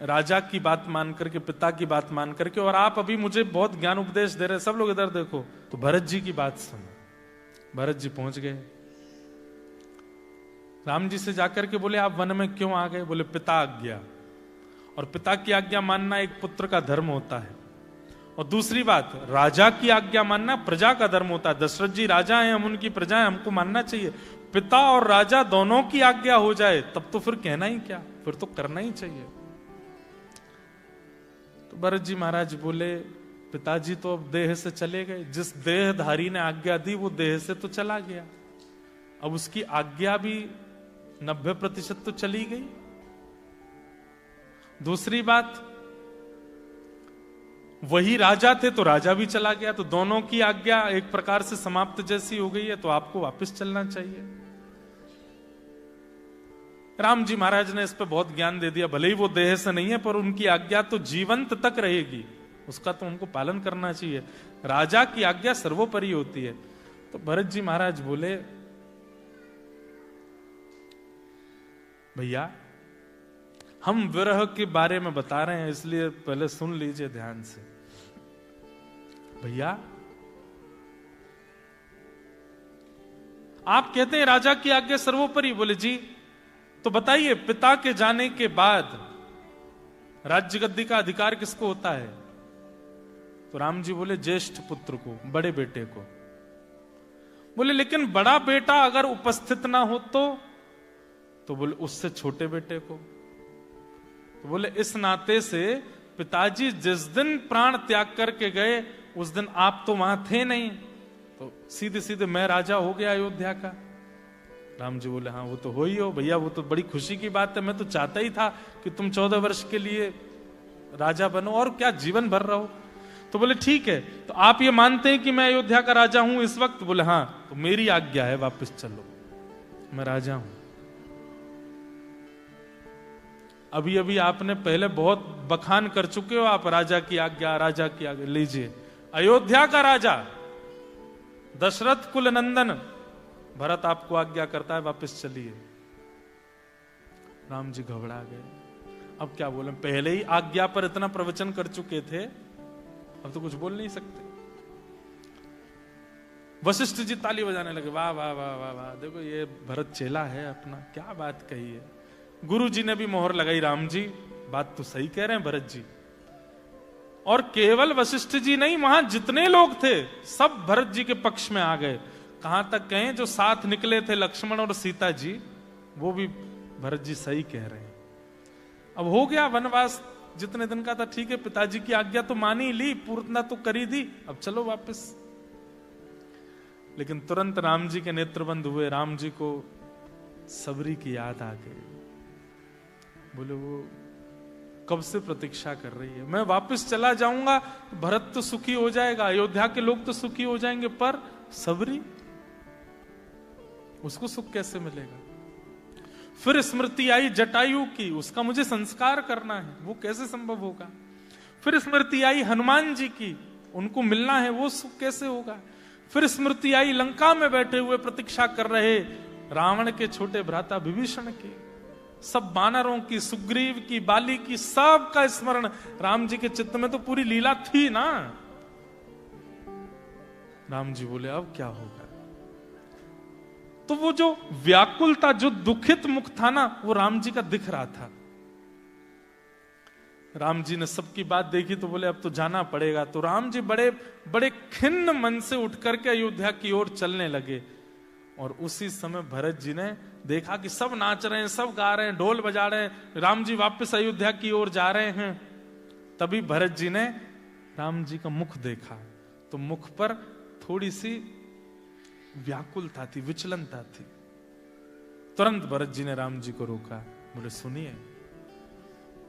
राजा की बात मान करके, पिता की बात मान करके, और आप अभी मुझे बहुत ज्ञान उपदेश दे रहे, सब लोग इधर देखो। तो भरत जी की बात सुनो। भरत जी पहुंच गए, राम जी से जाकर के बोले आप वन में क्यों आ गए? बोले पिता आज्ञा, और पिता की आज्ञा मानना एक पुत्र का धर्म होता है। और दूसरी बात, राजा की आज्ञा मानना प्रजा का धर्म होता है। दशरथ जी राजा हैं, हम उनकी प्रजा हैं, हमको मानना चाहिए। पिता और राजा दोनों की आज्ञा हो जाए तब तो फिर कहना ही क्या, फिर तो करना ही चाहिए। तो भरत जी महाराज बोले पिताजी तो अब देह से चले गए, जिस देहधारी ने आज्ञा दी वो देह से तो चला गया, अब उसकी आज्ञा भी 90% तो चली गई। दूसरी बात, वही राजा थे तो राजा भी चला गया, तो दोनों की आज्ञा एक प्रकार से समाप्त जैसी हो गई है, तो आपको वापस चलना चाहिए। राम जी महाराज ने इस पे बहुत ज्ञान दे दिया, भले ही वो देह से नहीं है पर उनकी आज्ञा तो जीवंत तक रहेगी, उसका तो उनको पालन करना चाहिए। राजा की आज्ञा सर्वोपरि होती है। तो भरत जी महाराज बोले भैया हम विरह के बारे में बता रहे हैं, इसलिए पहले सुन लीजिए ध्यान से। भैया आप कहते हैं राजा की आज्ञा सर्वोपरि। बोले जी, तो बताइए पिता के जाने के बाद राज्य गद्दी का अधिकार किसको होता है? तो राम जी बोले ज्येष्ठ पुत्र को, बड़े बेटे को। बोले लेकिन बड़ा बेटा अगर उपस्थित ना हो तो बोले उससे छोटे बेटे को। तो बोले इस नाते से पिताजी जिस दिन प्राण त्याग करके गए उस दिन आप तो वहां थे नहीं, तो सीधे सीधे मैं राजा हो गया अयोध्या का। राम जी बोले हाँ वो तो हो ही हो भैया, वो तो बड़ी खुशी की बात है, मैं तो चाहता ही था कि तुम 14 वर्ष के लिए राजा बनो और क्या जीवन भर रहो। तो बोले ठीक है, तो आप ये मानते हैं कि मैं अयोध्या का राजा हूं इस वक्त? बोले हाँ, तो मेरी आज्ञा है वापस चलो, मैं राजा हूं। अभी अभी आपने पहले बहुत बखान कर चुके हो, आप राजा की आज्ञा, राजा की आज्ञा। लीजिए अयोध्या का राजा दशरथ कुल नंदन भरत आपको आज्ञा करता है, वापस चलिए। राम जी घबरा गए, अब क्या बोले, पहले ही आज्ञा पर इतना प्रवचन कर चुके थे, अब तो कुछ बोल नहीं सकते। वशिष्ठ जी ताली बजाने लगे, वाह वाह वाह वाह वाह, देखो ये भरत चेला है अपना, क्या बात कही है। गुरु जी ने भी मोहर लगाई, राम जी बात तो सही कह रहे हैं भरत जी। और केवल वशिष्ठ जी नहीं, वहां जितने लोग थे सब भरत जी के पक्ष में आ गए। कहां तक कहें जो साथ निकले थे लक्ष्मण और सीता जी, वो भी भरत जी सही कह रहे हैं। अब हो गया वनवास जितने दिन का था, ठीक है, पिताजी की आज्ञा तो मानी ली, पूर्णता तो करी दी, अब चलो वापस। लेकिन तुरंत राम जी के नेत्र बंद हुए, राम जी को सबरी की याद आ गई। बोले वो कब से प्रतीक्षा कर रही है, मैं वापस चला जाऊंगा भरत तो सुखी हो जाएगा, अयोध्या के लोग तो सुखी हो जाएंगे, पर सबरी उसको सुख कैसे मिलेगा? फिर स्मृति आई जटायु की, उसका मुझे संस्कार करना है, वो कैसे संभव होगा? फिर स्मृति आई हनुमान जी की, उनको मिलना है, वो सुख कैसे होगा? फिर स्मृति आई लंका में बैठे हुए प्रतीक्षा कर रहे रावण के छोटे भ्राता विभीषण की, सब वानरों की, सुग्रीव की, बाली की, सब का स्मरण राम जी के चित्त में तो पूरी लीला थी ना। राम जी बोले अब क्या होगा? तो वो जो व्याकुलता, जो दुखित मुख था ना, वो राम जी का दिख रहा था। राम जी ने सबकी बात देखी तो बोले अब तो जाना पड़ेगा। तो राम जी बड़े बड़े खिन्न मन से उठ करके अयोध्या की ओर चलने लगे। और उसी समय भरत जी ने देखा कि सब नाच रहे हैं, सब गा रहे हैं, ढोल बजा रहे हैं, राम जी वापस अयोध्या की ओर जा रहे हैं। तभी भरत जी ने राम जी का मुख देखा तो मुख पर थोड़ी सी व्याकुलता थी, विचलनता थी। तुरंत भरत जी ने राम जी को रोका, बोले सुनिए,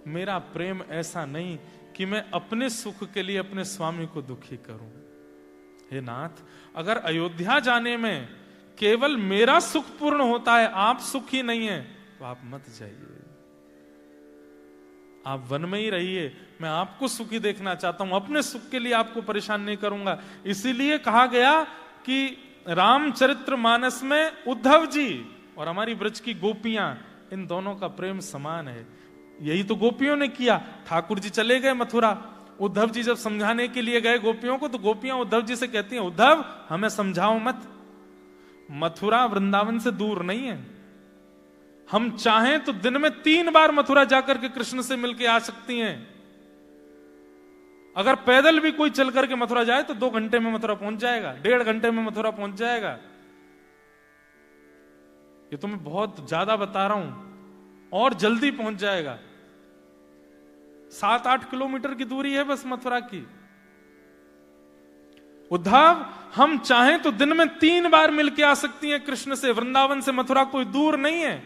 मेरा प्रेम ऐसा नहीं कि मैं अपने सुख के लिए अपने स्वामी को दुखी करूं। हे नाथ, अगर अयोध्या जाने में केवल मेरा सुख पूर्ण होता है, आप सुखी नहीं है, तो आप मत जाइए, आप वन में ही रहिए। मैं आपको सुखी देखना चाहता हूं, अपने सुख के लिए आपको परेशान नहीं करूंगा। इसीलिए कहा गया कि रामचरितमानस में उद्धव जी और हमारी ब्रज की गोपियां, इन दोनों का प्रेम समान है। यही तो गोपियों ने किया। ठाकुर जी चले गए मथुरा, उद्धव जी जब समझाने के लिए गए गोपियों को, तो गोपियां उद्धव जी से कहती हैं, उद्धव हमें समझाओ मत, मथुरा वृंदावन से दूर नहीं है, हम चाहें तो दिन में 3 बार मथुरा जाकर के कृष्ण से मिलके आ सकती हैं। अगर पैदल भी कोई चल करके मथुरा जाए तो 2 घंटे में मथुरा पहुंच जाएगा, 1.5 घंटे में मथुरा पहुंच जाएगा। ये तो मैं बहुत ज्यादा बता रहा हूं, और जल्दी पहुंच जाएगा। 7-8 किलोमीटर की दूरी है बस मथुरा की। उद्धव हम चाहें तो दिन में 3 बार मिलके आ सकती हैं कृष्ण से, वृंदावन से मथुरा कोई दूर नहीं है,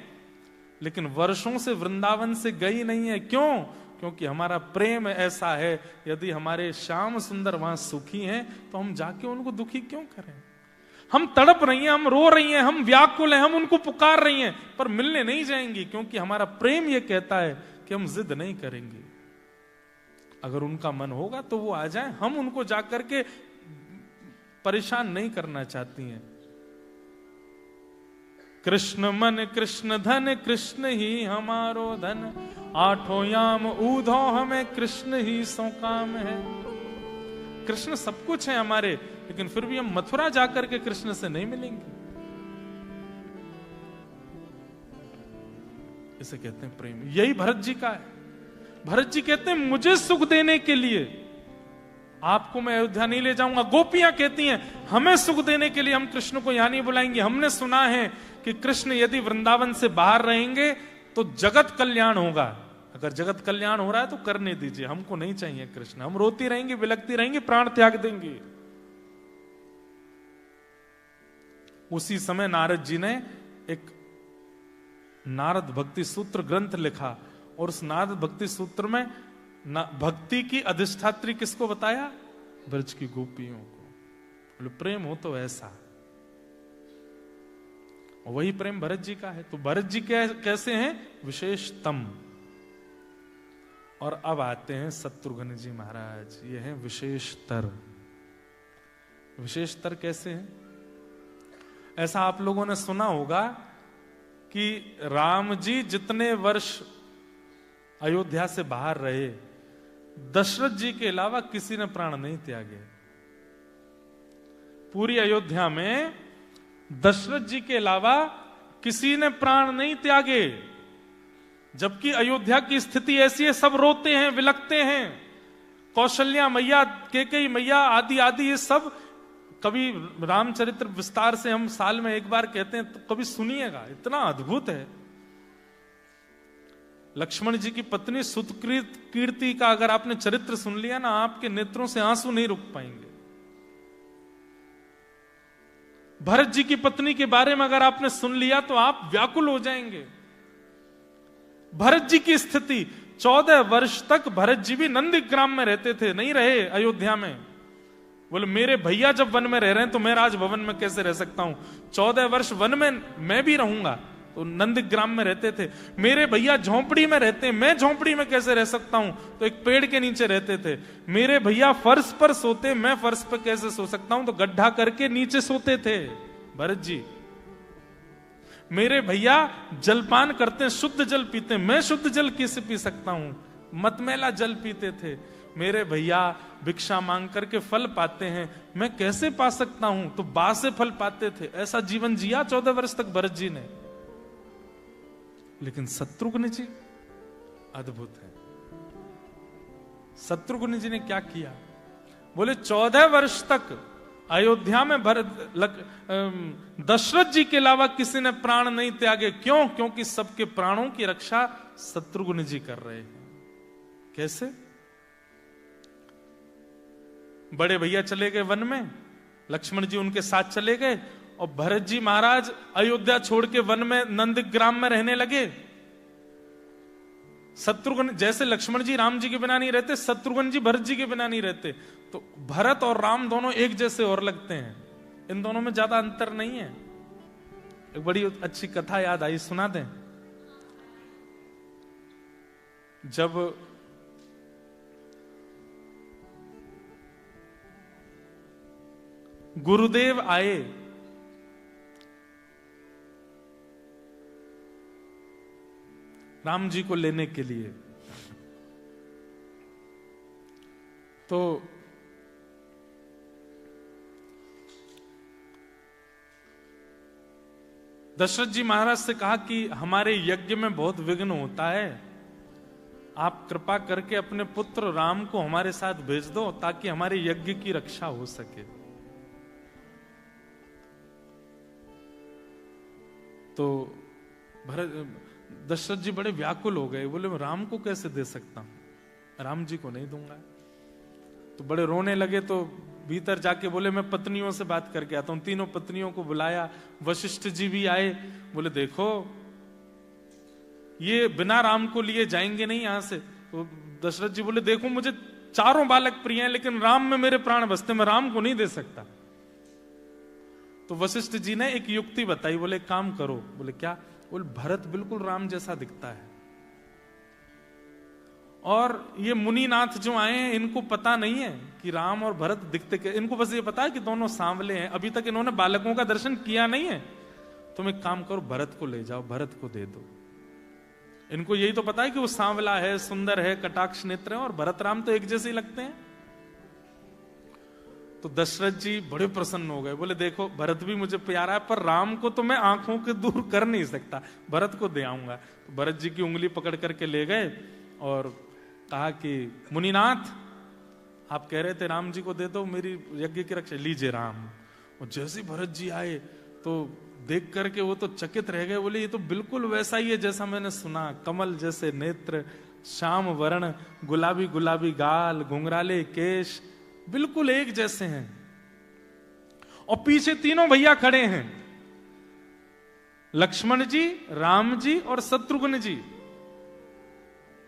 लेकिन वर्षों से वृंदावन से गई नहीं है। क्यों? क्योंकि हमारा प्रेम ऐसा है, यदि हमारे श्याम सुंदर वहां सुखी हैं तो हम जाके उनको दुखी क्यों करें? हम तड़प रही हैं, हम रो रही हैं, हम व्याकुल हैं, हम उनको पुकार रही हैं, पर मिलने नहीं जाएंगी, क्योंकि हमारा प्रेम यह कहता है कि हम जिद नहीं करेंगे। अगर उनका मन होगा तो वो आ जाए, हम उनको जाकर के परेशान नहीं करना चाहती हैं। कृष्ण मन कृष्ण धन, कृष्ण ही हमारो धन, 8 याम ऊधो हमें कृष्ण ही सो काम है। कृष्ण सब कुछ है हमारे, लेकिन फिर भी हम मथुरा जाकर के कृष्ण से नहीं मिलेंगे। इसे कहते हैं प्रेम। यही भरत जी का है। भरत जी कहते हैं मुझे सुख देने के लिए आपको मैं अयोध्या नहीं ले जाऊंगा। गोपियां कहती हैं हमें सुख देने के लिए हम कृष्ण को यहां नहीं बुलाएंगे। हमने सुना है कि कृष्ण यदि वृंदावन से बाहर रहेंगे तो जगत कल्याण होगा। अगर जगत कल्याण हो रहा है तो करने दीजिए, हमको नहीं चाहिए कृष्ण, हम रोती रहेंगे, बिलखती रहेंगे, प्राण त्याग देंगे। उसी समय नारद जी ने एक नारद भक्ति सूत्र ग्रंथ लिखा, और उस नारद भक्ति सूत्र में भक्ति की अधिष्ठात्री किसको बताया? ब्रज की गोपियों को। बोले प्रेम हो तो ऐसा, वही प्रेम भरत जी का है। तो भरत जी कैसे हैं? विशेषतम। और अब आते हैं शत्रुघ्न जी महाराज, ये हैं विशेषतर। विशेषतर कैसे हैं? ऐसा आप लोगों ने सुना होगा कि राम जी जितने वर्ष अयोध्या से बाहर रहे, दशरथ जी के अलावा किसी ने प्राण नहीं त्यागे। पूरी अयोध्या में दशरथ जी के अलावा किसी ने प्राण नहीं त्यागे, जबकि अयोध्या की स्थिति ऐसी है, सब रोते हैं, विलखते हैं। कौशल्या मैया, कैकेयी मैया आदि आदि, ये सब कभी रामचरित्र विस्तार से हम साल में एक बार कहते हैं, तो कभी सुनिएगा, इतना अद्भुत है। लक्ष्मण जी की पत्नी सुतकीर्ति का अगर आपने चरित्र सुन लिया ना, आपके नेत्रों से आंसू नहीं रुक पाएंगे। भरत जी की पत्नी के बारे में अगर आपने सुन लिया तो आप व्याकुल हो जाएंगे। भरत जी की स्थिति, 14 वर्ष तक भरत जी भी नंदीग्राम में रहते थे, नहीं रहे अयोध्या में। बोले मेरे भैया जब वन में रह रहे हैं तो मैं राजभवन में कैसे रह सकता हूं? 14 वर्ष वन में मैं भी रहूंगा, तो नंदग्राम में रहते थे। मेरे भैया झोंपड़ी में रहते हैं, मैं झोंपड़ी में कैसे रह सकता हूं? तो एक पेड़ के नीचे रहते थे। मेरे भैया फर्श पर सोते, मैं फर्श पर कैसे सो सकता हूं? तो गड्ढा करके नीचे सोते थे भरत जी। मेरे भैया जलपान करते हैं, शुद्ध जल पीते हैं, मैं शुद्ध जल कैसे पी सकता हूं? मतमेला जल पीते थे। मेरे भैया भिक्षा मांग करके फल पाते हैं, मैं कैसे पा सकता हूं? तो बासे फल पाते थे। ऐसा जीवन जिया 14 वर्ष तक भरत जी ने। लेकिन शत्रुघ्न जी अद्भुत है। शत्रुघ्न जी ने क्या किया? बोले 14 वर्ष तक अयोध्या में दशरथ जी के अलावा किसी ने प्राण नहीं त्यागे। क्यों? क्योंकि सबके प्राणों की रक्षा शत्रुघ्न जी कर रहे हैं। कैसे? बड़े भैया चले गए वन में, लक्ष्मण जी उनके साथ चले गए, और भरत जी महाराज अयोध्या छोड़ के वन में नंदग्राम में रहने लगे। शत्रुघ्न जैसे लक्ष्मण जी राम जी के बिना नहीं रहते, शत्रुघ्न जी भरत जी के बिना नहीं रहते। तो भरत और राम दोनों एक जैसे और लगते हैं, इन दोनों में ज्यादा अंतर नहीं है। एक बड़ी अच्छी कथा याद आई, सुना दें। जब गुरुदेव आए राम जी को लेने के लिए, तो दशरथ जी महाराज से कहा कि हमारे यज्ञ में बहुत विघ्न होता है, आप कृपा करके अपने पुत्र राम को हमारे साथ भेज दो ताकि हमारे यज्ञ की रक्षा हो सके। तो दशरथ जी बड़े व्याकुल हो गए। बोले मैं राम को कैसे दे सकता हूं, राम जी को नहीं दूंगा। तो बड़े रोने लगे। तो भीतर जाके बोले मैं पत्नियों से बात करके आता हूं। तीनों पत्नियों को बुलाया, वशिष्ठ जी भी आए। बोले देखो ये बिना राम को लिए जाएंगे नहीं यहां से। तो दशरथ जी बोले देखो मुझे चारों बालक प्रिय हैं, लेकिन राम में मेरे प्राण बसते, मैं राम को नहीं दे सकता। तो वशिष्ठ जी ने एक युक्ति बताई। बोले काम करो। बोले क्या? बोले भरत बिल्कुल राम जैसा दिखता है, और ये मुनिनाथ जो आए हैं इनको पता नहीं है कि राम और भरत दिखते के, इनको बस ये पता है कि दोनों सांवले हैं, अभी तक इन्होंने बालकों का दर्शन किया नहीं है। तुम एक काम करो, भरत को ले जाओ, भरत को दे दो। इनको यही तो पता है कि वो सांवला है, सुंदर है, कटाक्ष नेत्र है, और भरत राम तो एक जैसे ही लगते हैं। तो दशरथ जी बड़े प्रसन्न हो गए। बोले देखो भरत भी मुझे प्यारा है, पर राम को तो मैं आंखों के दूर कर नहीं सकता, भरत को दे आऊंगा। तो भरत जी की उंगली पकड़ करके ले गए और कहा कि मुनिनाथ आप कह रहे थे राम जी को दे दो मेरी यज्ञ की रक्षा, लीजिए राम। और जैसे भरत जी आए तो देख करके वो तो चकित रह गए। बोले ये तो बिल्कुल वैसा ही है जैसा मैंने सुना, कमल जैसे नेत्र, श्याम वर्ण, गुलाबी गुलाबी गाल, घुंघराले केश, बिल्कुल एक जैसे हैं। और पीछे तीनों भैया खड़े हैं, लक्ष्मण जी, राम जी और शत्रुघ्न जी।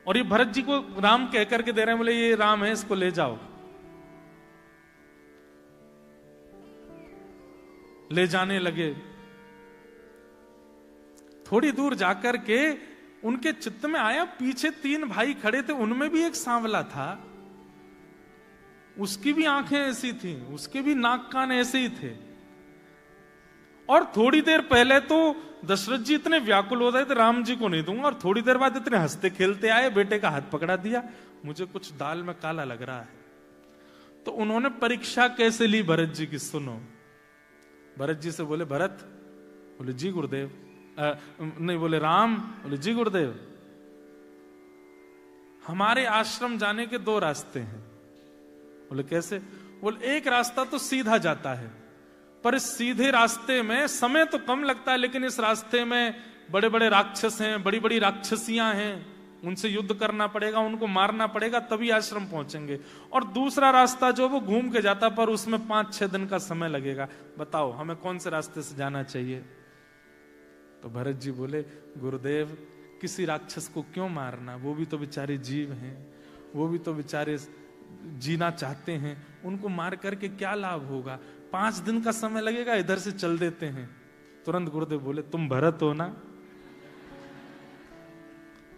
और ये भरत जी को राम कह करके दे रहे हैं। बोले ये राम है, इसको ले जाओ। ले जाने लगे। थोड़ी दूर जाकर के उनके चित्त में आया पीछे तीन भाई खड़े थे, उनमें भी एक सांवला था, उसकी भी आंखें ऐसी थी, उसके भी नाक कान ऐसे ही थे। और थोड़ी देर पहले तो दशरथ जी इतने व्याकुल हो रहे थे राम जी को नहीं दूंगा, और थोड़ी देर बाद इतने हंसते खेलते आए, बेटे का हाथ पकड़ा दिया, मुझे कुछ दाल में काला लग रहा है। तो उन्होंने परीक्षा कैसे ली भरत जी की, सुनो। भरत जी से बोले भरत, बोले जी गुरुदेव, नहीं बोले राम, बोले जी गुरुदेव। हमारे आश्रम जाने के दो रास्ते हैं। बोले कैसे? बोले एक रास्ता तो सीधा जाता है, पर इस सीधे रास्ते में समय तो कम लगता है, लेकिन इस रास्ते में बड़े बड़े राक्षस हैं, बड़ी बड़ी राक्षसियां हैं, उनसे युद्ध करना पड़ेगा, उनको मारना पड़ेगा, तभी आश्रम पहुंचेंगे। और दूसरा रास्ता जो वो घूम के जाता, पर उसमें 5-6 दिन का समय लगेगा। बताओ हमें कौन से रास्ते से जाना चाहिए? तो भरत जी बोले गुरुदेव किसी राक्षस को क्यों मारना, वो भी तो बेचारे जीव हैं, वो भी तो बेचारे जीना चाहते हैं, उनको मार करके क्या लाभ होगा, 5 दिन का समय लगेगा, इधर से चल देते हैं। तुरंत गुरुदेव बोले तुम भरत हो ना?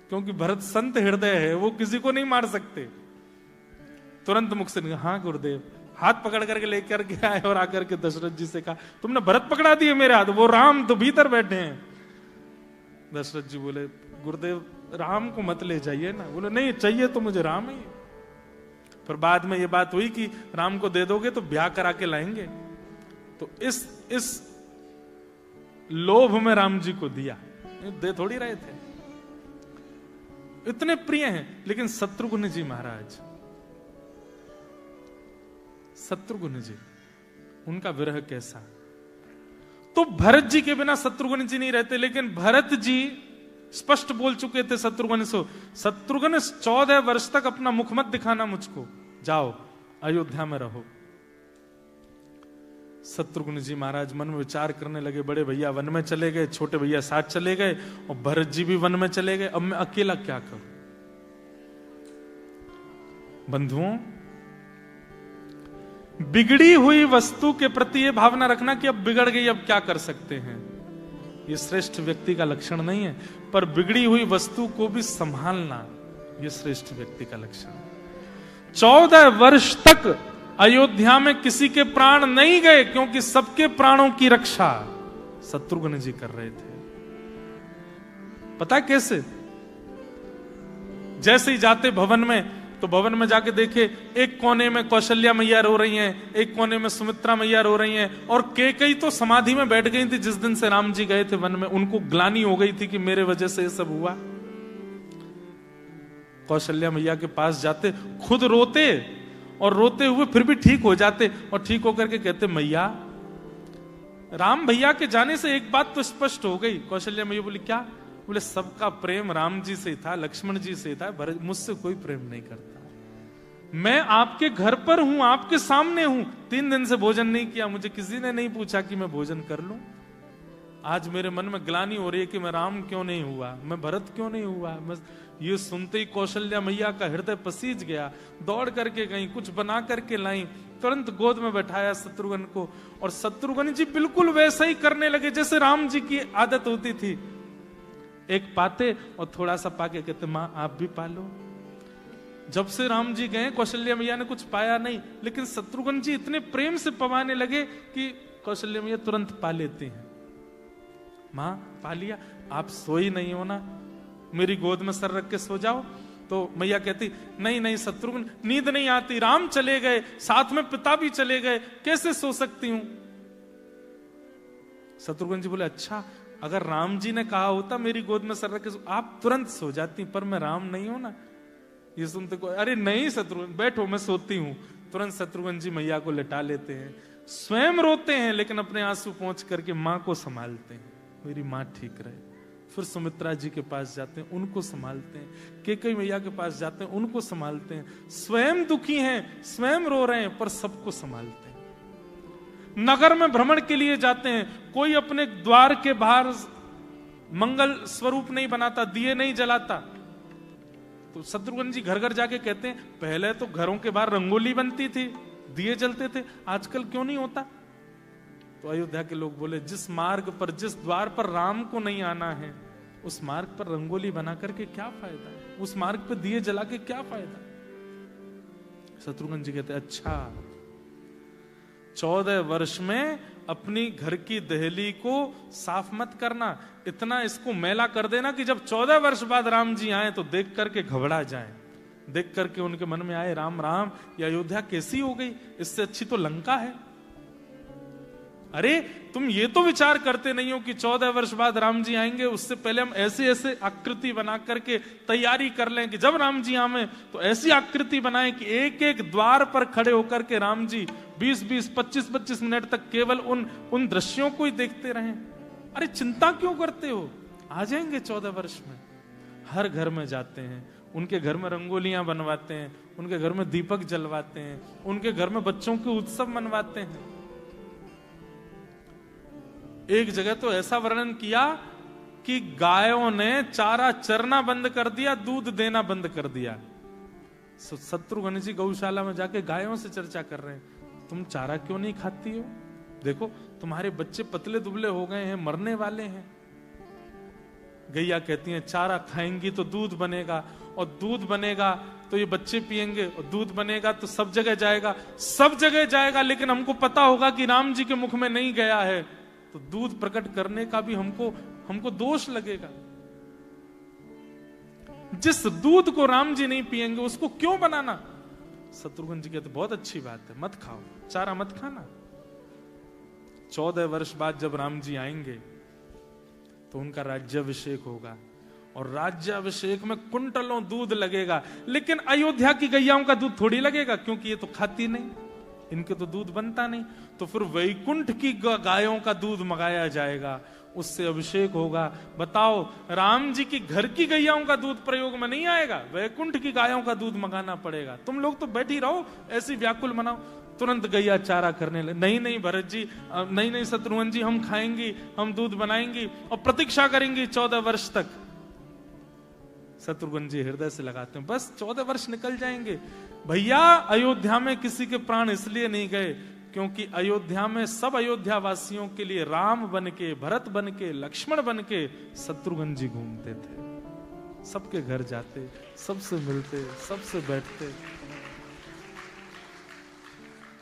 क्योंकि भरत संत हृदय है, वो किसी को नहीं मार सकते। तुरंत मुख से निकला, हाँ गुरुदेव। हाथ पकड़ करके लेकर के आए और आकर के दशरथ जी से कहा, तुमने भरत पकड़ा दिए मेरे हाथ, वो राम तो भीतर बैठे हैं। दशरथ जी बोले, गुरुदेव राम को मत ले जाइए ना। बोले नहीं, चाहिए तो मुझे राम ही। फिर बाद में ये बात हुई कि राम को दे दोगे तो ब्याह करा के लाएंगे। तो इस लोभ में राम जी को दिया, दे थोड़ी रहे थे, इतने प्रिय हैं। लेकिन शत्रुघ्न जी महाराज, शत्रुघ्न जी, उनका विरह कैसा। तो भरत जी के बिना शत्रुघ्न जी नहीं रहते, लेकिन भरत जी स्पष्ट बोल चुके थे शत्रुघ्न से, शत्रुघ्न 14 वर्ष तक अपना मुख मत दिखाना मुझको, जाओ अयोध्या में रहो। शत्रुघ्न जी महाराज मन में विचार करने लगे, बड़े भैया वन में चले गए, छोटे भैया साथ चले गए, और भरत जी भी वन में चले गए, अब मैं अकेला क्या करूं। बंधुओं, बिगड़ी हुई वस्तु के प्रति यह भावना रखना कि अब बिगड़ गई, अब क्या कर सकते हैं, यह श्रेष्ठ व्यक्ति का लक्षण नहीं है। पर बिगड़ी हुई वस्तु को भी संभालना, यह श्रेष्ठ व्यक्ति का लक्षण है। 14 वर्ष तक अयोध्या में किसी के प्राण नहीं गए, क्योंकि सबके प्राणों की रक्षा शत्रुघ्न जी कर रहे थे। पता कैसे? जैसे ही जाते भवन में, तो भवन में जाके देखे, एक कोने में कौशल्या मैया रो रही हैं, एक कोने में सुमित्रा मैया रो रही हैं, और कैकेयी तो समाधि में बैठ गई थी। जिस दिन से राम जी गए थे वन में, उनको ग्लानि हो गई थी कि मेरे वजह से ये सब हुआ। कौशल्या मैया के पास जाते, खुद रोते, और रोते हुए फिर भी ठीक हो जाते, और ठीक होकर के कहते, मैया, राम भैया के जाने से एक बात तो स्पष्ट हो गई। कौशल्या मैया बोली, क्या? बोले, सबका प्रेम राम जी से था, लक्ष्मण जी से था, भरत मुझसे कोई प्रेम नहीं करता। मैं आपके घर पर हूं, आपके सामने हूं, 3 दिन से भोजन नहीं किया, मुझे किसी ने नहीं पूछा कि मैं भोजन कर लूं। आज मेरे मन में ग्लानि हो रही है कि मैं राम क्यों नहीं हुआ, मैं भरत क्यों नहीं हुआ। मैं ये सुनते ही कौशल्या मैया का हृदय पसीज गया, दौड़ करके गई, कुछ बना करके लाई, तुरंत गोद में बैठाया शत्रुघ्न को, और शत्रुघ्न जी बिल्कुल वैसा ही करने लगे जैसे राम जी की आदत होती थी। एक पाते और थोड़ा सा पाके कहते, मां आप भी पालो। जब से राम जी गए, कौशल्या मैया ने कुछ पाया नहीं, लेकिन शत्रुघ्न जी इतने प्रेम से पवाने लगे कि कौशल्या मैया तुरंत पा लेती हैं। मां पा लिया, आप सोई नहीं हो ना, मेरी गोद में सर रख के सो जाओ। तो मैया कहती, नहीं नहीं शत्रुघ्न, नींद नहीं आती, राम चले गए, साथ में पिता भी चले गए, कैसे सो सकती हूं। शत्रुघ्न जी बोले, अच्छा, अगर राम जी ने कहा होता मेरी गोद में सर रख के आप तुरंत सो जाती, पर मैं राम नहीं हूं ना। ये सुनते को, अरे नहीं शत्रुघ्न, बैठो मैं सोती हूं। तुरंत शत्रुघ्न जी मैया को लिटा लेते हैं, स्वयं रोते हैं, लेकिन अपने आंसू पहुंच करके मां को संभालते हैं, मेरी मां ठीक रहे। फिर सुमित्रा जी के पास जाते हैं, उनको संभालते हैं, कैकेयी मैया के पास जाते हैं, उनको संभालते हैं। स्वयं दुखी हैं, स्वयं रो रहे हैं, पर सबको संभालते हैं। नगर में भ्रमण के लिए जाते हैं, कोई अपने द्वार के बाहर मंगल स्वरूप नहीं बनाता, दिए नहीं जलाता। तो शत्रुघ्न जी घर घर जाके कहते हैं, पहले तो घरों के बाहर रंगोली बनती थी, दिए जलते थे, आजकल क्यों नहीं होता। तो अयोध्या के लोग बोले, जिस मार्ग पर, जिस द्वार पर राम को नहीं आना है, उस मार्ग पर रंगोली बना करके क्या फायदा है, उस मार्ग पर दिए जला के क्या फायदा। शत्रुघ्न जी कहते, अच्छा 14 वर्ष में अपनी घर की दहली को साफ मत करना, इतना इसको मैला कर देना कि जब 14 वर्ष बाद राम जी आए तो देख करके घबरा जाए, देख करके उनके मन में आए, राम राम, ये अयोध्या कैसी हो गई, इससे अच्छी तो लंका है। अरे तुम ये तो विचार करते नहीं हो कि 14 वर्ष बाद राम जी आएंगे, उससे पहले हम ऐसे ऐसे आकृति बना करके तैयारी कर लें कि जब राम जी आवे तो ऐसी आकृति बनाएं कि एक एक द्वार पर खड़े होकर के राम जी 20-20, 25-25 मिनट तक केवल उन दृश्यों को ही देखते रहें। अरे चिंता क्यों करते हो, आ जाएंगे 14 वर्ष में। हर घर में जाते हैं, उनके घर में रंगोलियां बनवाते हैं, उनके घर में दीपक जलवाते हैं, उनके घर में बच्चों के उत्सव मनवाते हैं। एक जगह तो ऐसा वर्णन किया कि गायों ने चारा चरना बंद कर दिया, दूध देना बंद कर दिया। शत्रुघ्न जी गौशाला में जाके गायों से चर्चा कर रहे हैं, तुम चारा क्यों नहीं खाती हो, देखो तुम्हारे बच्चे पतले दुबले हो गए हैं, मरने वाले हैं। गैया कहती हैं चारा खाएंगी तो दूध बनेगा, और दूध बनेगा तो ये बच्चे पिएंगे, और दूध बनेगा तो सब जगह जाएगा, सब जगह जाएगा, लेकिन हमको पता होगा कि राम जी के मुख में नहीं गया है, तो दूध प्रकट करने का भी हमको दोष लगेगा। जिस दूध को राम जी नहीं पिएंगे उसको क्यों बनाना? शत्रुघ्न जी कहते बहुत अच्छी बात है, मत खाओ, चारा मत खाना। 14 वर्ष बाद जब राम जी आएंगे तो उनका राज्याभिषेक होगा, और राज्याभिषेक में कुंटलों दूध लगेगा, लेकिन अयोध्या की गैयाओं का दूध थोड़ी लगेगा, क्योंकि ये तो खाती नहीं, इनके तो दूध बनता नहीं। तो फिर वैकुंठ की गायों का दूध मंगाया जाएगा, उससे अभिषेक होगा। बताओ, राम जी की घर की गैयाओं का दूध प्रयोग में नहीं आएगा, वैकुंठ की गायों का दूध मंगाना पड़ेगा। तुम लोग तो बैठी रहो, ऐसी व्याकुल मनाओ। तुरंत गैया चारा करने लगे। नहीं भरत जी, नहीं शत्रुघ्न जी, हम खाएंगी, हम दूध बनाएंगी और प्रतीक्षा करेंगी 14 वर्ष तक। शत्रुघ्न जी हृदय से लगाते हैं, बस 14 वर्ष निकल जाएंगे भैया। अयोध्या में किसी के प्राण इसलिए नहीं गए क्योंकि अयोध्या में सब अयोध्या वासियों के लिए राम बन के, भरत बन के, लक्ष्मण बन के शत्रुघ्न जी घूमते थे। सबके घर जाते, सबसे मिलते, सबसे बैठते।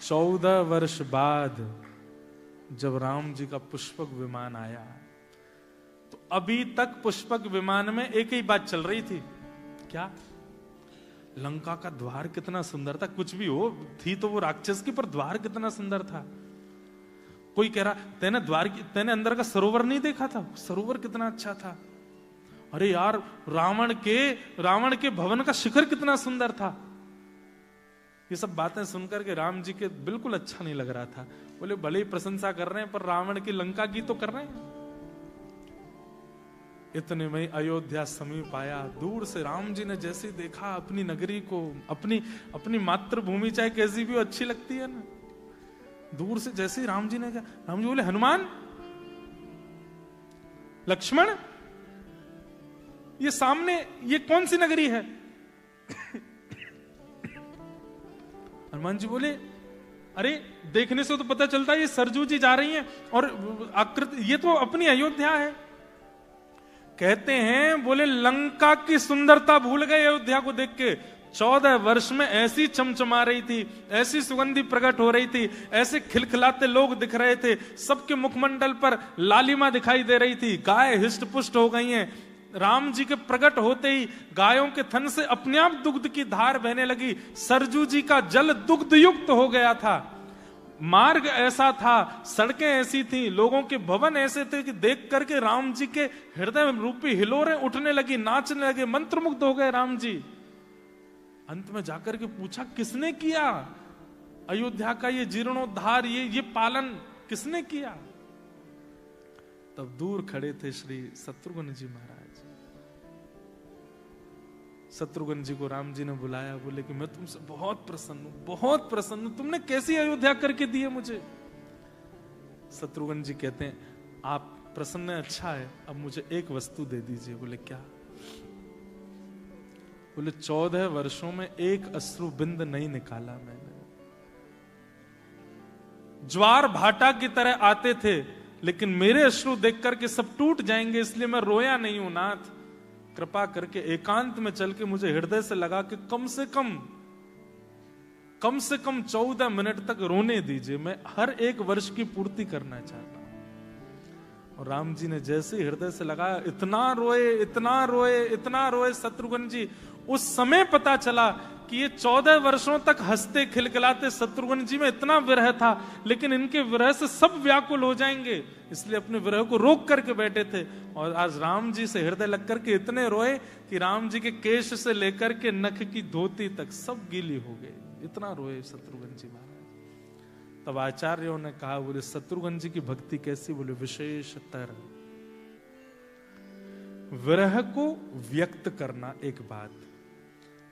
14 वर्ष बाद जब राम जी का पुष्पक विमान आया, तो अभी तक पुष्पक विमान में एक ही बात चल रही थी, क्या? लंका का द्वार कितना सुंदर था। कुछ भी हो, थी तो वो राक्षस की, पर द्वार कितना सुंदर था। कोई कह रहा तेने अंदर का सरोवर नहीं देखा था, सरोवर कितना अच्छा था। अरे यार, रावण के भवन का शिखर कितना सुंदर था। ये सब बातें सुनकर के राम जी के बिल्कुल अच्छा नहीं लग रहा था। बोले भले ही प्रशंसा कर रहे हैं, पर रावण की लंका की तो कर रहे हैं। इतने में अयोध्या समीप आया। दूर से राम जी ने जैसे देखा अपनी नगरी को, अपनी मातृभूमि चाहे कैसी भी अच्छी लगती है ना, दूर से जैसे ही राम जी ने कहा, राम जी बोले हनुमान, लक्ष्मण, ये सामने ये कौन सी नगरी है? हनुमान जी बोले अरे देखने से तो पता चलता है ये सरजू जी जा रही हैं, और आकृति ये तो अपनी अयोध्या है। कहते हैं बोले लंका की सुंदरता भूल गए अयोध्या को देख के। 14 वर्ष में ऐसी चमचमा रही थी, ऐसी सुगंधी प्रकट हो रही थी, ऐसे खिलखिलाते लोग दिख रहे थे, सबके मुखमंडल पर लालिमा दिखाई दे रही थी। गाय हिष्ट पुष्ट हो गई हैं। राम जी के प्रकट होते ही गायों के थन से अपने आप दुग्ध की धार बहने लगी। सरजू जी का जल दुग्ध युक्त हो गया था। मार्ग ऐसा था, सड़कें ऐसी थी, लोगों के भवन ऐसे थे कि देख करके राम जी के हृदय रूपी हिलोरें उठने लगी, नाचने लगे, मंत्रमुग्ध हो गए राम जी। अंत में जाकर के पूछा किसने किया अयोध्या का ये जीर्णोद्धार, ये पालन किसने किया? तब दूर खड़े थे श्री शत्रुघ्न जी महाराज। शत्रुघ्न जी को राम जी ने बुलाया, बोले कि मैं तुमसे बहुत प्रसन्न हूं, बहुत प्रसन्न हूं, तुमने कैसी अयोध्या करके दी है मुझे। शत्रुघ्न जी कहते हैं आप प्रसन्न है, अच्छा है, अब मुझे एक वस्तु दे दीजिए। बोले क्या? बोले 14 वर्षों में एक अश्रु बिंद नहीं निकाला मैंने। ज्वार भाटा की तरह आते थे, लेकिन मेरे अश्रु देख करके सब टूट जाएंगे, इसलिए मैं रोया नहीं हूं। नाथ कृपा करके एकांत में चल के मुझे हृदय से लगा के कम से कम 14 मिनट तक रोने दीजिए, मैं हर एक वर्ष की पूर्ति करना चाहता हूं। और राम जी ने जैसे हृदय से लगाया, इतना रोए शत्रुघ्न जी। उस समय पता चला कि ये 14 वर्षों तक हंसते खिलखिलाते शत्रुघ्न जी में इतना विरह था, लेकिन इनके विरह से सब व्याकुल हो जाएंगे, इसलिए अपने विरह को रोक करके बैठे थे। और आज राम जी से हृदय लग करके इतने रोए कि राम जी के केश से लेकर के नख की धोती तक सब गीली हो गई। इतना रोए शत्रुघ्न जी महाराज। तब आचार्यों ने कहा, बोले शत्रुघ्न जी की भक्ति कैसी? बोले विशेषतर विरह को व्यक्त करना एक बात,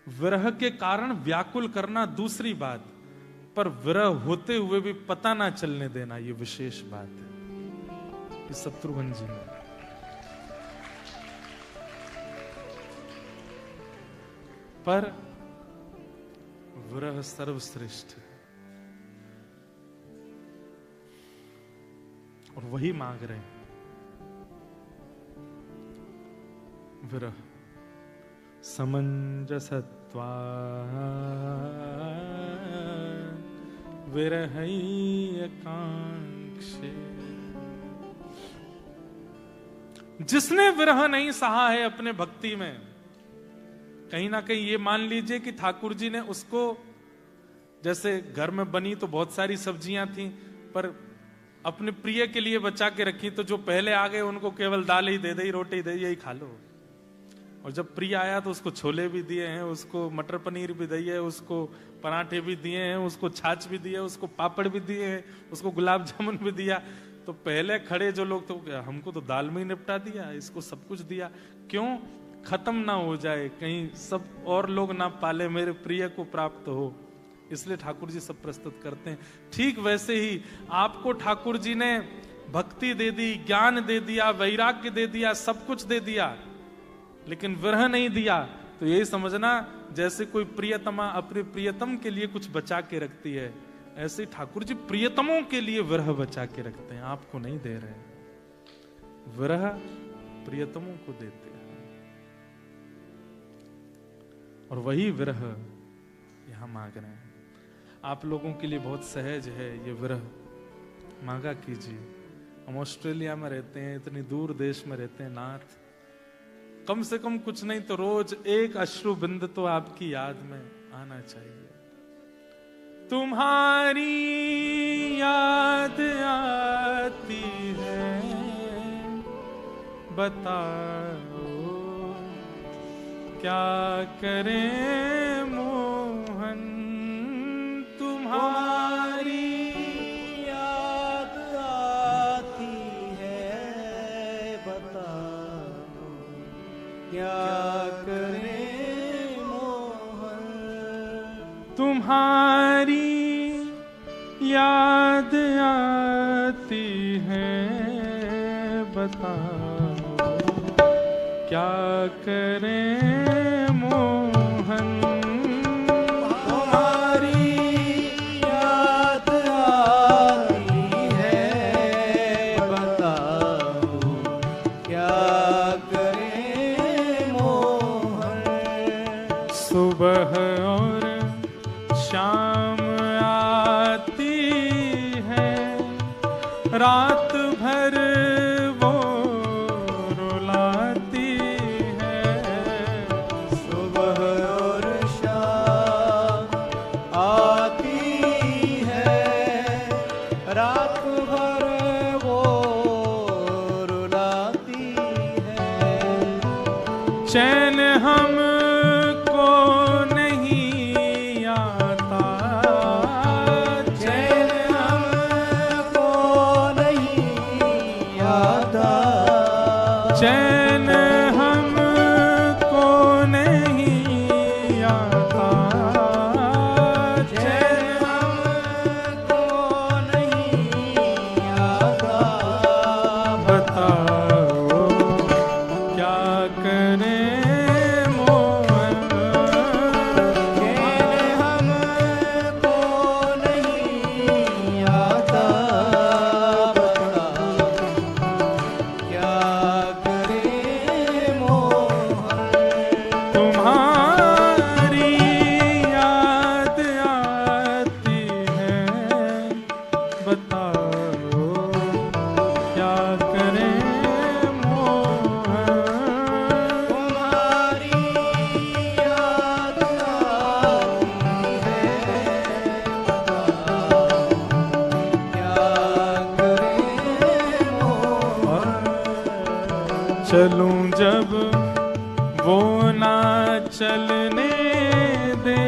विरह के कारण व्याकुल करना दूसरी बात, पर विरह होते हुए भी पता ना चलने देना ये विशेष बात है। ये शत्रुघ्न जी ने पर विरह सर्वश्रेष्ठ है, और वही मांग रहे हैं। विरह समंजसत्वा विरहैकांक्षे। जिसने विरह नहीं सहा है अपने भक्ति में, कहीं ना कहीं ये मान लीजिए कि ठाकुर जी ने उसको, जैसे घर में बनी तो बहुत सारी सब्जियां थी, पर अपने प्रिय के लिए बचा के रखी, तो जो पहले आ गए उनको केवल दाल ही दे दी, रोटी दे दी, यही खा लो। और जब प्रिय आया तो उसको छोले भी दिए हैं, उसको मटर पनीर भी दिए है, उसको पराठे भी दिए हैं, उसको छाछ भी दिए, उसको पापड़ भी दिए हैं, उसको गुलाब जामुन भी दिया। तो पहले खड़े जो लोग थे, हमको तो दाल में ही निपटा दिया, इसको सब कुछ दिया, क्यों? खत्म ना हो जाए, कहीं सब और लोग ना पाले, मेरे प्रिय को प्राप्त हो, इसलिए ठाकुर जी सब प्रस्तुत करते हैं। ठीक वैसे ही आपको ठाकुर जी ने भक्ति दे दी, ज्ञान दे दिया, वैराग्य दे दिया, सब कुछ दे दिया, लेकिन विरह नहीं दिया, तो यही समझना जैसे कोई प्रियतमा अपने प्रियतम के लिए कुछ बचा के रखती है, ऐसे ठाकुर जी प्रियतमों के लिए विरह बचा के रखते हैं, आपको नहीं दे रहे। विरह प्रियतमों को देते हैं, और वही विरह यहां मांग रहे हैं। आप लोगों के लिए बहुत सहज है ये विरह, मांगा कीजिए। हम ऑस्ट्रेलिया में रहते हैं, इतनी दूर देश में रहते हैं नाथ, कम से कम कुछ नहीं तो रोज एक अश्रु बिंद तो आपकी याद में आना चाहिए। तुम्हारी याद आती है, बताओ क्या करें मोहन, तुम्हारी याद आती है, बताओ क्या करें मोहन। तुम्हारी याद आती है, बताओ क्या करें मोहन। तुम्हारी याद आती है, बताओ क्या करें मोहन। सुबह और शाम आती है, रात भर वो रुलाती है। सुबह और शाम आती है, रात भर वो रुलाती है। चैन हमको नहीं आता, चैन हमको नहीं आता, चैन हमको नहीं आता, चैन हमको नहीं आता। बताओ क्या करें मोहन। चैन हमको नहीं आता, बताओ क्या करें मोहन। तुम्हारी याद आती है, बताओ क्या करें मोहन। तुम्हारी याद आती है, बताओ क्या करें मोहन। चलूं जब वो ना चलने दे,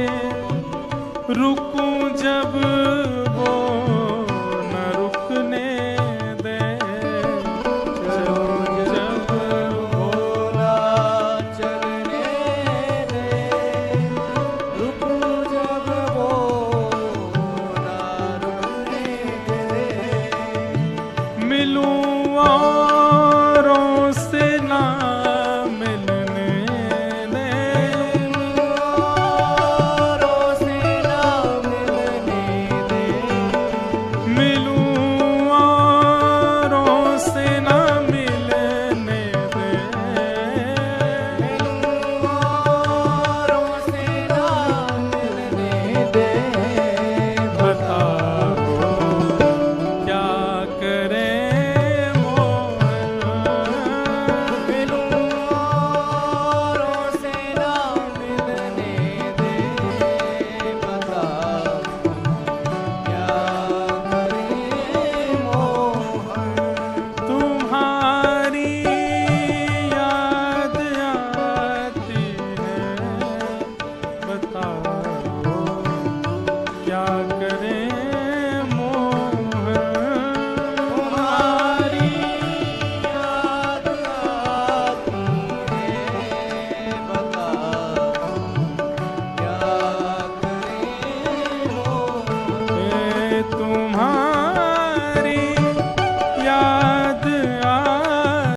रुकूं जब